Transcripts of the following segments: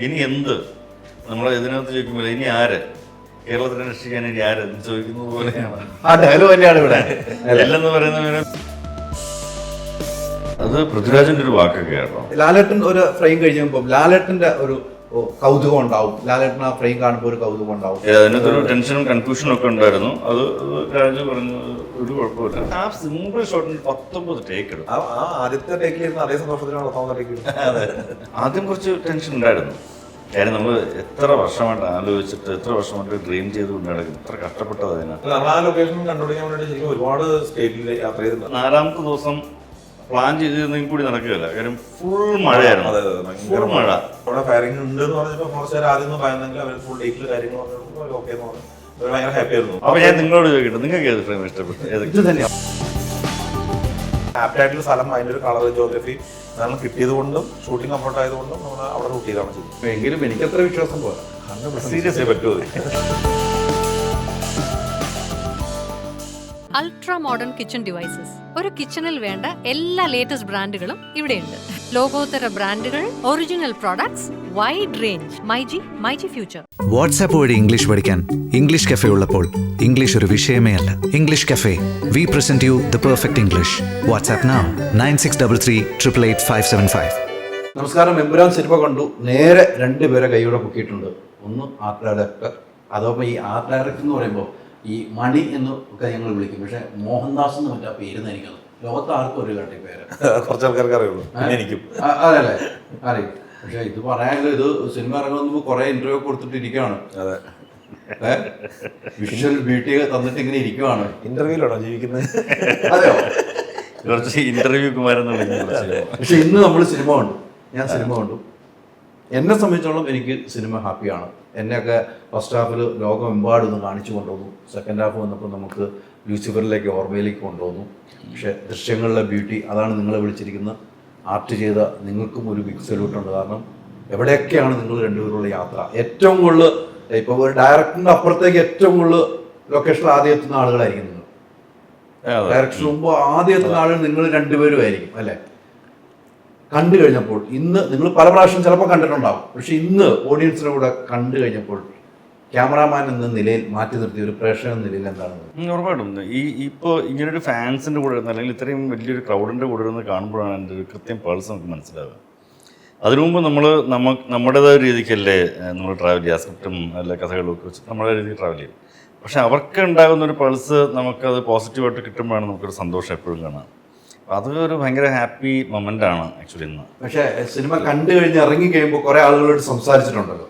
ഇനി എന്ത് നമ്മളെ ഇതിനകത്ത് ചോദിക്കുമ്പോൾ ഇനി ആര് കേരളത്തിനെ രക്ഷിക്കാൻ ഇനി ആര് ചോദിക്കുന്നത് പോലെയാണ് ആ ഡയലോഗ് തന്നെയാണ് ഇവിടെ. എല്ലെന്ന് പറയുന്നവര് അത് പൃഥ്വിരാജിന്റെ ഒരു വാക്കൊക്കെ കേട്ടോ. ലാലേട്ടൻ ഒരു ഫ്രെയിം കഴിഞ്ഞപ്പോൾ ലാലേട്ടന്റെ ഒരു കൗതുകം ഉണ്ടാവും. ലാലേട്ടൻ ആ ഫ്രെയിം കാണുമ്പോൾ ഒരു കൗതുകം ഉണ്ടാവും. അതിനകത്തൊരു ടെൻഷനും കൺഫ്യൂഷനും ഒക്കെ ഉണ്ടായിരുന്നു. അത് രാജു പറഞ്ഞു ഒരു കുഴപ്പമില്ല. ആ സിമ്പിൾ ഷോട്ടിന് 19 ടേക്ക് എടുക്കും. ആദ്യത്തെ ടേക്കിലിരുന്ന് അതേ സന്തോഷത്തിലാണ് അതെ, ആദ്യം കുറച്ച് ടെൻഷൻ ഉണ്ടായിരുന്നു. കാര്യം നമ്മൾ എത്ര വർഷമായിട്ട് ആലോചിച്ചിട്ട് എത്ര വർഷമായിട്ട് ഡ്രീം ചെയ്തുകൊണ്ട് നടക്കും, എത്ര കഷ്ടപ്പെട്ടത് അതിനാണ്. നമ്മൾ ആ ലൊക്കേഷൻ കണ്ടുപിടിക്കാൻ വേണ്ടി ശരിക്കും ഒരുപാട് സ്റ്റേറ്റിൽ യാത്ര ചെയ്തിട്ടുണ്ട്. 4ാമത്തെ ദിവസം പ്ലാൻ ചെയ്തിരുന്നെങ്കിൽ കൂടി നടക്കുകയില്ല. കാര്യം ഫുൾ മഴയായിരുന്നു. ഫുൾ മഴ. അവിടെ ഫയറിംഗ് ഉണ്ട് എന്ന് പറഞ്ഞപ്പോൾ കുറച്ച് ആദ്യം ഒന്ന് ഭയന്നെങ്കിൽ അവർ ഫുൾ ഡേറ്റിൽ കാര്യങ്ങൾ പറഞ്ഞപ്പോൾ ഓക്കെ എന്ന് പറഞ്ഞു. ഭയങ്കര ഹാപ്പി ആയിരുന്നു. അപ്പൊ ഞാൻ നിങ്ങളോട് ചോദിക്കട്ടെ, നിങ്ങൾക്ക് ഏത് ഫ്രെയിം ഇഷ്ടപ്പെട്ടു? ഇത് തന്നെയാണ് ആപ്റ്റായിട്ടുള്ള സ്ഥലം, അതിൻ്റെ ഒരു കളർ ജോഗ്രഫി നമ്മൾ കിട്ടിയത് കൊണ്ടും ഷൂട്ടിംഗ് കംഫർട്ട് ആയതുകൊണ്ടും നമ്മൾ അവിടെ ഷൂട്ട് ചെയ്താണ് ചെയ്തത്. എങ്കിലും എനിക്കത്ര വിശ്വാസം പോലെ സീരിയസ് പറ്റുമോ? Ultra modern kitchen devices. ഒരു കിച്ചണിൽ വേണ്ട എല്ലാ ലേറ്റസ്റ്റ് ബ്രാൻഡുകളും ഇവിടെയുണ്ട്. ലോകോത്തര ബ്രാൻഡുകൾ, original products, wide range. MyG future. WhatsApp വഴി ഇംഗ്ലീഷ് പഠിക്കാൻ ഇംഗ്ലീഷ് കഫേ ഉള്ളപ്പോൾ ഇംഗ്ലീഷ് ഒരു വിഷയമേ അല്ല. English cafe, we present you the perfect English. WhatsApp now 9633388575. നമസ്കാരം. എമ്പുരാൻ സിനിമ കണ്ടു. നേരെ 2 പേരെ കൈയോടെ പൊക്കിയിട്ടുണ്ട്. ഒന്ന് ആർട്ട് ഡയറക്ടർ. അതോടൊപ്പം ഈ ആർട്ട് ഡയറക്ടർ എന്ന് പറയുമ്പോൾ ഈ മണി എന്ന് ഒക്കെ ഞങ്ങൾ വിളിക്കും. പക്ഷെ മോഹൻദാസ് എന്ന് മറ്റാ പേര് എനിക്കത് ലോകത്ത് ആർക്കും ഒരു കട്ടി പേര്. കുറച്ച് ആൾക്കാർക്ക് അറിയുള്ളൂ, എനിക്കും. അതല്ലേ അറിയും. പക്ഷെ ഇത് പറയാനുള്ള ഇത് സിനിമ ഇറങ്ങുമ്പോൾ കുറെ ഇന്റർവ്യൂ കൊടുത്തിട്ട് ഇരിക്കുകയാണ്. അതെ, വിഷ്വൽ ബ്യൂട്ടി തന്നിട്ട് ഇങ്ങനെ ഇരിക്കുവാണ്. ഇന്റർവ്യൂലാണോ ജീവിക്കുന്നത്? അതെയോ? കുറച്ച് ഇന്റർവ്യൂ കുമാരെന്ന് പക്ഷെ ഇന്ന് നമ്മൾ സിനിമ കണ്ടു. ഞാൻ സിനിമ കണ്ടു. എന്നെ സംബന്ധിച്ചോളം എനിക്ക് സിനിമ ഹാപ്പിയാണ്. എന്നെയൊക്കെ ഫസ്റ്റ് ഹാഫിൽ ലോകമെമ്പാടും കാണിച്ചു കൊണ്ടുവന്നു. സെക്കൻഡ് ഹാഫ് വന്നപ്പോൾ നമുക്ക് ലൂസിഫറിലേക്ക്, ഓർമ്മയിലേക്ക് കൊണ്ടുവന്നു. പക്ഷേ ദൃശ്യങ്ങളിലെ ബ്യൂട്ടി, അതാണ് നിങ്ങളെ വിളിച്ചിരിക്കുന്ന ആർട്ട് ചെയ്ത നിങ്ങൾക്കും ഒരു ബിഗ് സല്യൂട്ടുണ്ട്. കാരണം എവിടെയൊക്കെയാണ് നിങ്ങൾ രണ്ടുപേരുള്ള യാത്ര. ഏറ്റവും കൂടുതൽ ഇപ്പോൾ ഒരു ഡയറക്ടറിൻ്റെ അപ്പുറത്തേക്ക് ഏറ്റവും കൂടുതൽ ലൊക്കേഷനിൽ ആദ്യം എത്തുന്ന ആളുകളായിരിക്കും നിങ്ങൾ. ഡയറക്ഷന് മുമ്പ് ആദ്യം എത്തുന്ന ആളുകൾ നിങ്ങൾ രണ്ടുപേരും ആയിരിക്കും അല്ലേ? കണ്ടു കഴിഞ്ഞപ്പോൾ ഇന്ന് നിങ്ങൾ പല പ്രാവശ്യം ചിലപ്പോൾ കണ്ടിട്ടുണ്ടാവും. പക്ഷെ ഇന്ന് ഓഡിയൻസിനെ കൂടെ കണ്ടു കഴിഞ്ഞപ്പോൾ ക്യാമറാമാൻ എന്ന നിലയിൽ മാറ്റി നിർത്തിയ ഒരു പ്രേക്ഷകൻ എന്ന നിലയിൽ എന്താണ്? ഉറപ്പായിട്ടും ഇപ്പോൾ ഇങ്ങനൊരു ഫാൻസിൻ്റെ കൂടെ ഇരുന്ന് അല്ലെങ്കിൽ ഇത്രയും വലിയൊരു ക്രൗഡിൻ്റെ കൂടെ ഇരുന്ന് കാണുമ്പോഴാണ് എൻ്റെ ഒരു കൃത്യം പൾസ് നമുക്ക് മനസ്സിലാവുക. അതിനു മുമ്പ് നമ്മുടേതായ രീതിക്കല്ലേ നമ്മൾ ട്രാവൽ ചെയ്യുക, സ്ക്രിപ്റ്റും അല്ല കഥകളും ഒക്കെ വെച്ച് നമ്മുടെ രീതിയിൽ ട്രാവൽ ചെയ്യും. പക്ഷെ അവർക്ക് ഉണ്ടാകുന്നൊരു പൾസ് നമുക്കത് പോസിറ്റീവായിട്ട് കിട്ടുമ്പോഴാണ് നമുക്കൊരു സന്തോഷം എപ്പോഴും കാണാം. അതൊരു ഭയങ്കര ഹാപ്പി മൊമെന്റ് ആണ് ആക്ച്വലി ഇന്ന്. പക്ഷേ സിനിമ കണ്ടു കഴിഞ്ഞ് ഇറങ്ങി കഴിയുമ്പോൾ കുറെ ആളുകളോട് സംസാരിച്ചിട്ടുണ്ടല്ലോ.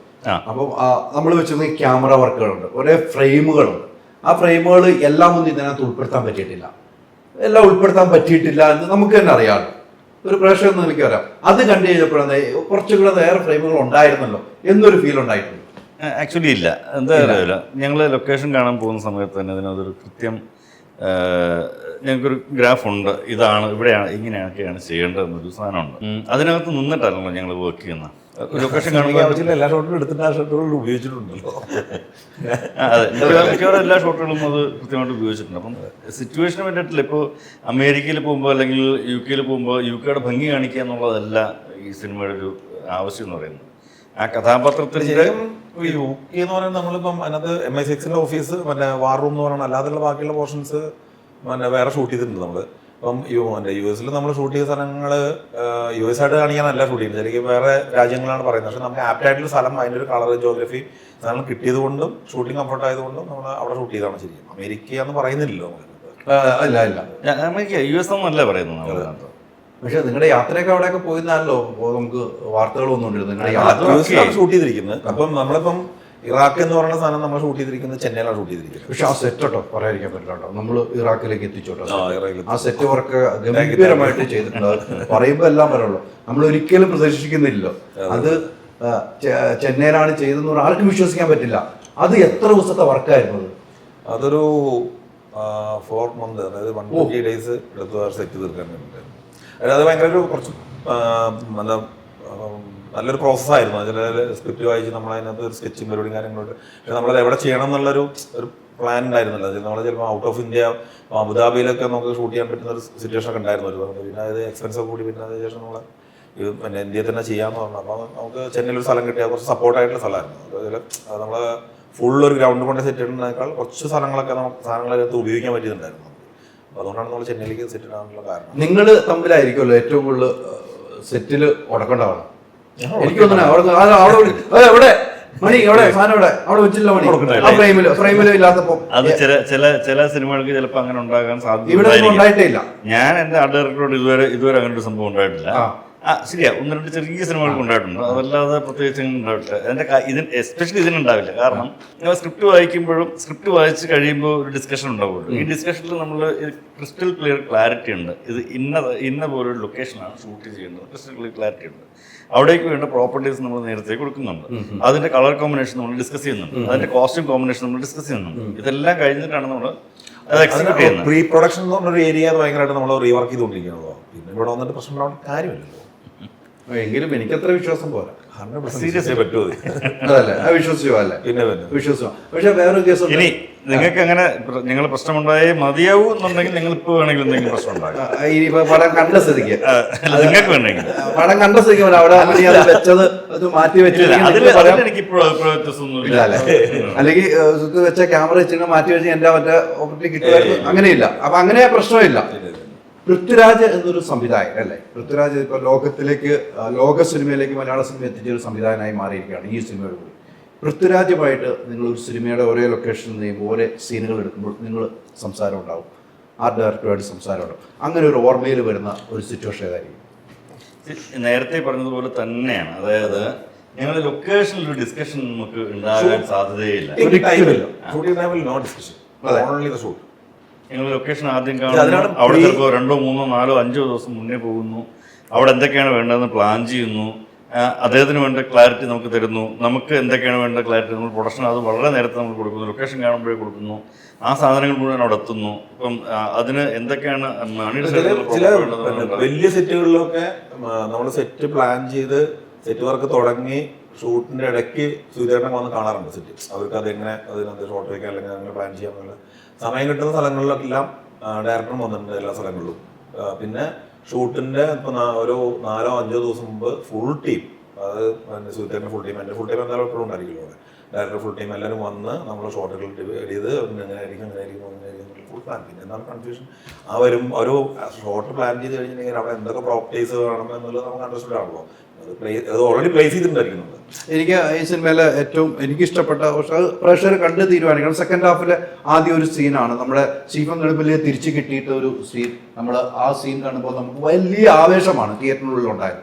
അപ്പം നമ്മൾ വെച്ചിരുന്ന ക്യാമറ വർക്കുകളുണ്ട്, ഒരേ ഫ്രെയിമുകളുണ്ട്. ആ ഫ്രെയിമുകൾ എല്ലാം ഒന്നും ഇതിനകത്ത് ഉൾപ്പെടുത്താൻ പറ്റിയിട്ടില്ല. എല്ലാം ഉൾപ്പെടുത്താൻ പറ്റിയിട്ടില്ല എന്ന് നമുക്ക് തന്നെ അറിയാമല്ലോ. ഒരു പ്രേക്ഷകൻ എനിക്ക് അറിയാം. അത് കണ്ടു കഴിഞ്ഞപ്പോഴാണ് കുറച്ചുകൂടെ വേറെ ഫ്രെയിമുകൾ ഉണ്ടായിരുന്നല്ലോ എന്നൊരു ഫീൽ ഉണ്ടായിട്ടുണ്ട്. ആക്ച്വലി ഇല്ല, എന്താ അറിയില്ല. ഞങ്ങൾ ലൊക്കേഷൻ കാണാൻ പോകുന്ന സമയത്ത് തന്നെ അതിനകത്തൊരു കൃത്യം ഞങ്ങൾക്കൊരു ഗ്രാഫുണ്ട്, ഇതാണ് ഇവിടെയാണ് ഇങ്ങനെയൊക്കെയാണ് ചെയ്യേണ്ടതെന്നൊരു സാധനമുണ്ട്. അതിനകത്ത് നിന്നിട്ടാണല്ലോ ഞങ്ങൾ വർക്ക് ചെയ്യുന്നത്. ലൊക്കേഷൻ കാണുമ്പോൾ എല്ലാ ഷോട്ടും എടുത്തിട്ട് ആ ഷോട്ടുകളും ഉപയോഗിച്ചിട്ടുണ്ടല്ലോ. അതെ, മിക്കവാറും എല്ലാ ഷോട്ടുകളും അത് കൃത്യമായിട്ട് ഉപയോഗിച്ചിട്ടുണ്ട്. അപ്പം സിറ്റുവേഷന് വേണ്ടിയിട്ടില്ല. ഇപ്പോൾ അമേരിക്കയിൽ പോകുമ്പോൾ അല്ലെങ്കിൽ UK പോകുമ്പോൾ UK ഭംഗി കാണിക്കുക എന്നുള്ളതല്ല ഈ സിനിമയുടെ ഒരു ആവശ്യം എന്ന് പറയുന്നത്. ആ കഥാപാത്രത്തിന് UK എന്ന് പറയുന്നത് നമ്മളിപ്പം അതിനകത്ത് MI6 ഓഫീസ്, മറ്റേ വാർ റൂം എന്ന് പറയുന്നത് അല്ലാതെയുള്ള ബാക്കിയുള്ള പോർഷൻസ് വേറെ ഷൂട്ട് ചെയ്തിട്ടുണ്ട് നമ്മൾ. ഇപ്പം US നമ്മൾ ഷൂട്ട് ചെയ്ത സ്ഥലങ്ങൾ US ആയിട്ട് കാണിക്കാനല്ല ഷൂട്ട് ചെയ്യുന്നത്, ശരിക്കും വേറെ രാജ്യങ്ങളാണ് പറയുന്നത്. പക്ഷെ നമുക്ക് ആപ്റ്റായിട്ടുള്ള സ്ഥലം, അതിൻ്റെ ഒരു കളർ ജോഗ്രഫി നമ്മൾ കിട്ടിയത് കൊണ്ടും ഷൂട്ടിംഗ് കംഫർട്ട് ആയതുകൊണ്ടും നമ്മൾ അവിടെ ഷൂട്ട് ചെയ്താണ് ശരിക്കും. അമേരിക്ക എന്ന് പറയുന്നില്ലല്ലോ അല്ല ഇല്ല അമേരിക്ക US എന്നല്ല പറയുന്നത്. പക്ഷെ നിങ്ങളുടെ യാത്രയൊക്കെ അവിടെയൊക്കെ പോയിരുന്നാലോ നമുക്ക് വാർത്തകളൊന്നും ഉണ്ട്. നിങ്ങളുടെ ഷൂട്ട് ചെയ്തിരിക്കുന്നത്. അപ്പം നമ്മളിപ്പം ഇറാഖ് എന്ന് പറയുന്ന സാധനം നമ്മൾ ഷൂട്ട് ചെയ്തിരിക്കുന്നത് ചെന്നൈയിലാണ് ഷൂട്ട് ചെയ്തിരിക്കുന്നത്. പക്ഷെ ആ സെറ്റ് കേട്ടോ പറയാതിരിക്കാൻ പറ്റില്ല. നമ്മൾ ഇറാഖിലേക്ക് എത്തിച്ചോട്ടോ. ആ സെറ്റ് വർക്ക് ഗംഭീരമായിട്ട് ചെയ്തിട്ടുണ്ട്. പറയുമ്പോൾ എല്ലാം പറയുള്ളൂ, നമ്മൾ ഒരിക്കലും പ്രദർശിക്കുന്നില്ലല്ലോ. അത് ചെന്നൈയിലാണ് ചെയ്തതെന്ന് പറഞ്ഞാൽ ആർക്കും വിശ്വസിക്കാൻ പറ്റില്ല. അത് എത്ര ദിവസത്തെ വർക്കായിരുന്നു? അതൊരു 4 months, അതായത് 120 days എടുത്ത് സെറ്റ് തീർക്കാൻ വേണ്ടിയിട്ട്. അത് ഭയങ്കര ഒരു കുറച്ച് എന്താ നല്ലൊരു പ്രോസസ്സായിരുന്നു. അതിൽ സ്ക്രിപ്റ്റ് വായിച്ച് നമ്മളതിനകത്ത് ഒരു സ്കെച്ചിങ് പരിപാടിയും കാര്യങ്ങളുണ്ട്. പക്ഷെ നമ്മളത് എവിടെ ചെയ്യണം എന്നുള്ളൊരു പ്ലാൻ ഉണ്ടായിരുന്നില്ല. അതിൽ നമ്മൾ ചിലപ്പോൾ ഔട്ട് ഓഫ് ഇന്ത്യ, അബുദാബിയിലൊക്കെ നമുക്ക് ഷൂട്ട് ചെയ്യാൻ പറ്റുന്ന ഒരു സിറ്റുവേഷൻ ഒക്കെ ഉണ്ടായിരുന്നു. ഒരു പിന്നെ അത് എക്സ്പെൻസ് കൂടി, പിന്നെ അതിന് ശേഷം നമ്മൾ ഇത് പിന്നെ ഇന്ത്യയിൽ തന്നെ ചെയ്യാമെന്ന് പറഞ്ഞു. അപ്പോൾ നമുക്ക് ചെന്നൈയിൽ ഒരു സ്ഥലം കിട്ടിയാൽ കുറച്ച് സപ്പോർട്ടായിട്ടുള്ള സ്ഥലമായിരുന്നു. അതിൽ നമ്മൾ ഫുൾ ഒരു ഗ്രൗണ്ട് കൊണ്ട് സെറ്റ് ഇടുന്നതിനേക്കാൾ കുറച്ച് സാധനങ്ങളൊക്കെ നമുക്ക് സാധനങ്ങളതിനകത്ത് ഉപയോഗിക്കാൻ പറ്റിയിട്ടുണ്ടായിരുന്നു. അപ്പോൾ അതുകൊണ്ടാണ് നമ്മൾ ചെന്നൈയിലേക്ക് സെറ്റ് ഇടാനുള്ള കാരണം. നിങ്ങൾ തമ്മിലായിരിക്കുമല്ലോ ഏറ്റവും കൂടുതൽ സെറ്റിൽ ഉടക്കേണ്ടതാണ്. എനിക്ക് തോന്നുന്നു അവിടെ എവിടെ മണി എവിടെ സാധനം അവിടെ വെച്ചില്ല മണി ആ ഫ്രെയിമിലോ ഇല്ലാത്തപ്പോ അത് ചില സിനിമകൾക്ക് ചിലപ്പോൾ അങ്ങനെ ഉണ്ടാകാൻ ഇവിടെ ഒന്നും സാധ്യത. ഉണ്ടായിട്ടേ ഇല്ല. ഞാൻ എൻ്റെ ആർട്ട് ഡയറക്ടറോട് ഇതുവരെ അങ്ങനെ ഒരു സംഭവം ഉണ്ടായിട്ടില്ല. ശരിയാ, 1-2 ചെറിയ സിനിമകൾക്ക് ഉണ്ടായിട്ടുണ്ട്, അതല്ലാതെ പ്രത്യേകിച്ച് ഉണ്ടായിട്ടില്ല. ഇതിന് എസ്പെഷ്യലി ഇതിനുണ്ടാവില്ല. കാരണം നിങ്ങൾ സ്ക്രിപ്റ്റ് വായിക്കുമ്പോഴും സ്ക്രിപ്റ്റ് വായിച്ച് കഴിയുമ്പോൾ ഒരു ഡിസ്കഷൻ ഉണ്ടാവുള്ളൂ. ഈ ഡിസ്കഷനിൽ നമ്മൾ ക്രിസ്റ്റൽ ക്ലിയർ ക്ലാരിറ്റി ഉണ്ട്. ഇത് ഇന്ന പോലൊരു ലൊക്കേഷനാണ് ഷൂട്ട് ചെയ്യേണ്ടത്, ക്രിസ്റ്റൽ ക്ലിയർ ക്ലാരിറ്റി ഉണ്ട്. അവിടേക്ക് വേണ്ട പ്രോപ്പർട്ടീസ് നമ്മൾ നേരത്തെ കൊടുക്കുന്നുണ്ട്. അതിന്റെ കളർ കോമ്പിനേഷൻ നമ്മൾ ഡിസ്കസ് ചെയ്യുന്നുണ്ട്, അതിന്റെ കോസ്റ്റ്യൂം കോമ്പിനേഷൻ നമ്മൾ ഡിസ്കസ് ചെയ്യുന്നുണ്ട്. ഇതെല്ലാം കഴിഞ്ഞിട്ടാണ് നമ്മൾ അത് എക്സിക്യൂട്ട് ചെയ്യുന്നത്. പ്രീ പ്രൊഡക്ഷൻ എന്ന് പറഞ്ഞൊരു ഏരിയ ഭയങ്കരമായിട്ട് നമ്മൾ റീവർക്ക് ചെയ്തുകൊണ്ടിരിക്കുകയാണല്ലോ. പിന്നെ ഇവിടെ വന്നിട്ട് പ്രശ്നം ഉണ്ടാവാൻ കാര്യമില്ലല്ലോ. എങ്കിലും എനിക്കത്ര വിശ്വാസം പോരാ. സീരിയസ് പറ്റുമോ? അതല്ലേ, അത് വിശ്വസിച്ചു അല്ലേ? പിന്നെ വിശ്വസിച്ചു. പക്ഷെ വേറൊരു കേസ് ഇനി നിങ്ങൾക്ക് അങ്ങനെ നിങ്ങൾ പ്രശ്നമുണ്ടായേ മതിയാവൂ എന്നുണ്ടെങ്കിൽ നിങ്ങൾ ഇപ്പോൾ വേണമെങ്കിൽ എന്തെങ്കിലും പ്രശ്നം ഉണ്ടാകും. ഇനിയിപ്പോ പടം കണ്ട സ്ഥിതിക്ക് നിങ്ങൾക്ക് വേണമെങ്കിൽ പടം കണ്ട സ്ഥിതിക്ക് അവിടെ അത് വെച്ചത് അത് മാറ്റി വെച്ച് എനിക്ക് ഇപ്പോഴും അഭിപ്രായ വ്യത്യാസമൊന്നുമില്ല. അല്ലെങ്കിൽ വെച്ച ക്യാമറ വെച്ചിട്ട് മാറ്റി വെച്ച് എന്റെ മറ്റേ ഓപ്പർച്യൂണിറ്റി കിട്ടുമായിരുന്നു. അങ്ങനെയില്ല. അപ്പൊ അങ്ങനെ പ്രശ്നമില്ല. പൃഥ്വിരാജ് എന്നൊരു സംവിധായകൻ അല്ലേ? പൃഥ്വിരാജ് ഇപ്പൊ ലോക സിനിമയിലേക്ക് മലയാള സിനിമ എത്തിച്ച ഒരു സംവിധായകനായി മാറിയിരിക്കുകയാണ് ഈ സിനിമയോട് കൂടി. പൃഥ്വിരാജുമായിട്ട് നിങ്ങൾ ഒരു സിനിമയുടെ ഒരേ ലൊക്കേഷനിൽ നിന്ന് ഓരോ സീനുകൾ എടുക്കുമ്പോൾ നിങ്ങൾ സംസാരം ഉണ്ടാവും, ആർട്ട് ഡയറക്ടറുമായിട്ട് സംസാരം ഉണ്ടാവും. അങ്ങനെ ഒരു ഓർമ്മയിൽ വരുന്ന ഒരു സിറ്റുവേഷൻ ഏതായിരിക്കും? നേരത്തെ പറഞ്ഞതുപോലെ തന്നെയാണ്. അതായത് ഞങ്ങളുടെ ലൊക്കേഷനിൽ ഒരു ഡിസ്കഷൻ നമുക്ക് ഉണ്ടാകാൻ സാധ്യതയില്ല. ഞങ്ങൾ ലൊക്കേഷൻ ആദ്യം കാണുന്നു, അവിടെ ചിലപ്പോൾ 2, 3, 4, 5 ദിവസം മുന്നേ പോകുന്നു, അവിടെ എന്തൊക്കെയാണ് വേണ്ടതെന്ന് പ്ലാൻ ചെയ്യുന്നു, അദ്ദേഹത്തിന് വേണ്ട ക്ലാരിറ്റി നമുക്ക് തരുന്നു, നമുക്ക് എന്തൊക്കെയാണ് വേണ്ട ക്ലാരിറ്റി നമ്മൾ പ്രൊഡക്ഷൻ അത് വളരെ നേരത്തെ നമ്മൾ കൊടുക്കുന്നു, ലൊക്കേഷൻ കാണുമ്പോഴേ കൊടുക്കുന്നു, ആ സാധനങ്ങൾ മുഴുവൻ അവിടെ എത്തുന്നു. ഇപ്പം അതിന് എന്തൊക്കെയാണ് ചില വലിയ സെറ്റുകളിലൊക്കെ നമ്മൾ സെറ്റ് പ്ലാൻ ചെയ്ത് സെറ്റ് വർക്ക് തുടങ്ങി ഷൂട്ടിന്റെ ഇടയ്ക്ക് സുധീരനെ വന്ന് കാണാറുണ്ട് സെറ്റ്. അവർക്ക് അതെങ്ങനെ അതിനകത്ത് ഷോട്ട് വയ്ക്കാൻ അല്ലെങ്കിൽ അങ്ങനെ പ്ലാൻ ചെയ്യാമെന്നുള്ള സമയം കിട്ടുന്ന സ്ഥലങ്ങളിലൊക്കെല്ലാം ഡയറക്ടറും വന്നിട്ടുണ്ട് എല്ലാ സ്ഥലങ്ങളിലും. പിന്നെ ഷൂട്ടിന്റെ ഇപ്പൊ ഒരു 4-5 ദിവസം മുമ്പ് ഫുൾ ടീം, അതായത് സുധീരന്റെ ഫുൾ ടീം, എൻ്റെ ഫുൾ ടീം എന്തായാലും എപ്പോഴും ഉണ്ടായിരിക്കുമല്ലോ അവിടെ, ഡയറക്ടർ ഫുൾ ടീം എല്ലാവരും വന്ന് നമ്മൾ ഷോട്ടുകൾ എഡിറ്റ് ചെയ്ത് എങ്ങനെയായിരിക്കും ഫുൾ പ്ലാൻ. പിന്നെ എന്താണ് കൺഫ്യൂഷൻ ഒരു ഷോട്ട് പ്ലാൻ ചെയ്ത് കഴിഞ്ഞിട്ടുണ്ടെങ്കിൽ അവിടെ എന്തൊക്കെ പ്രോപ്പർട്ടീസ് വേണം എന്നുള്ളത് നമുക്ക് അണ്ടർസ്റ്റാൻഡ് ആണല്ലോ. അത് ഓൾറെഡി പ്ലേസ് ചെയ്തിട്ടുണ്ടായിരിക്കുന്നുണ്ട്. എനിക്ക് ഈ സിനിമയിലെ ഏറ്റവും എനിക്കിഷ്ടപ്പെട്ട, പക്ഷെ അത് പ്രേക്ഷകർ കണ്ട് തീരുമാനിക്കണം. സെക്കൻഡ് ഹാഫിലെ ആദ്യ ഒരു സീനാണ് നമ്മുടെ സ്റ്റീഫൻ നെടുമ്പള്ളിയെ തിരിച്ചു കിട്ടിയിട്ട് ഒരു സീൻ. നമ്മൾ ആ സീൻ കാണുമ്പോൾ നമുക്ക് വലിയ ആവേശമാണ് തിയേറ്ററിനുള്ളിൽ ഉണ്ടായത്.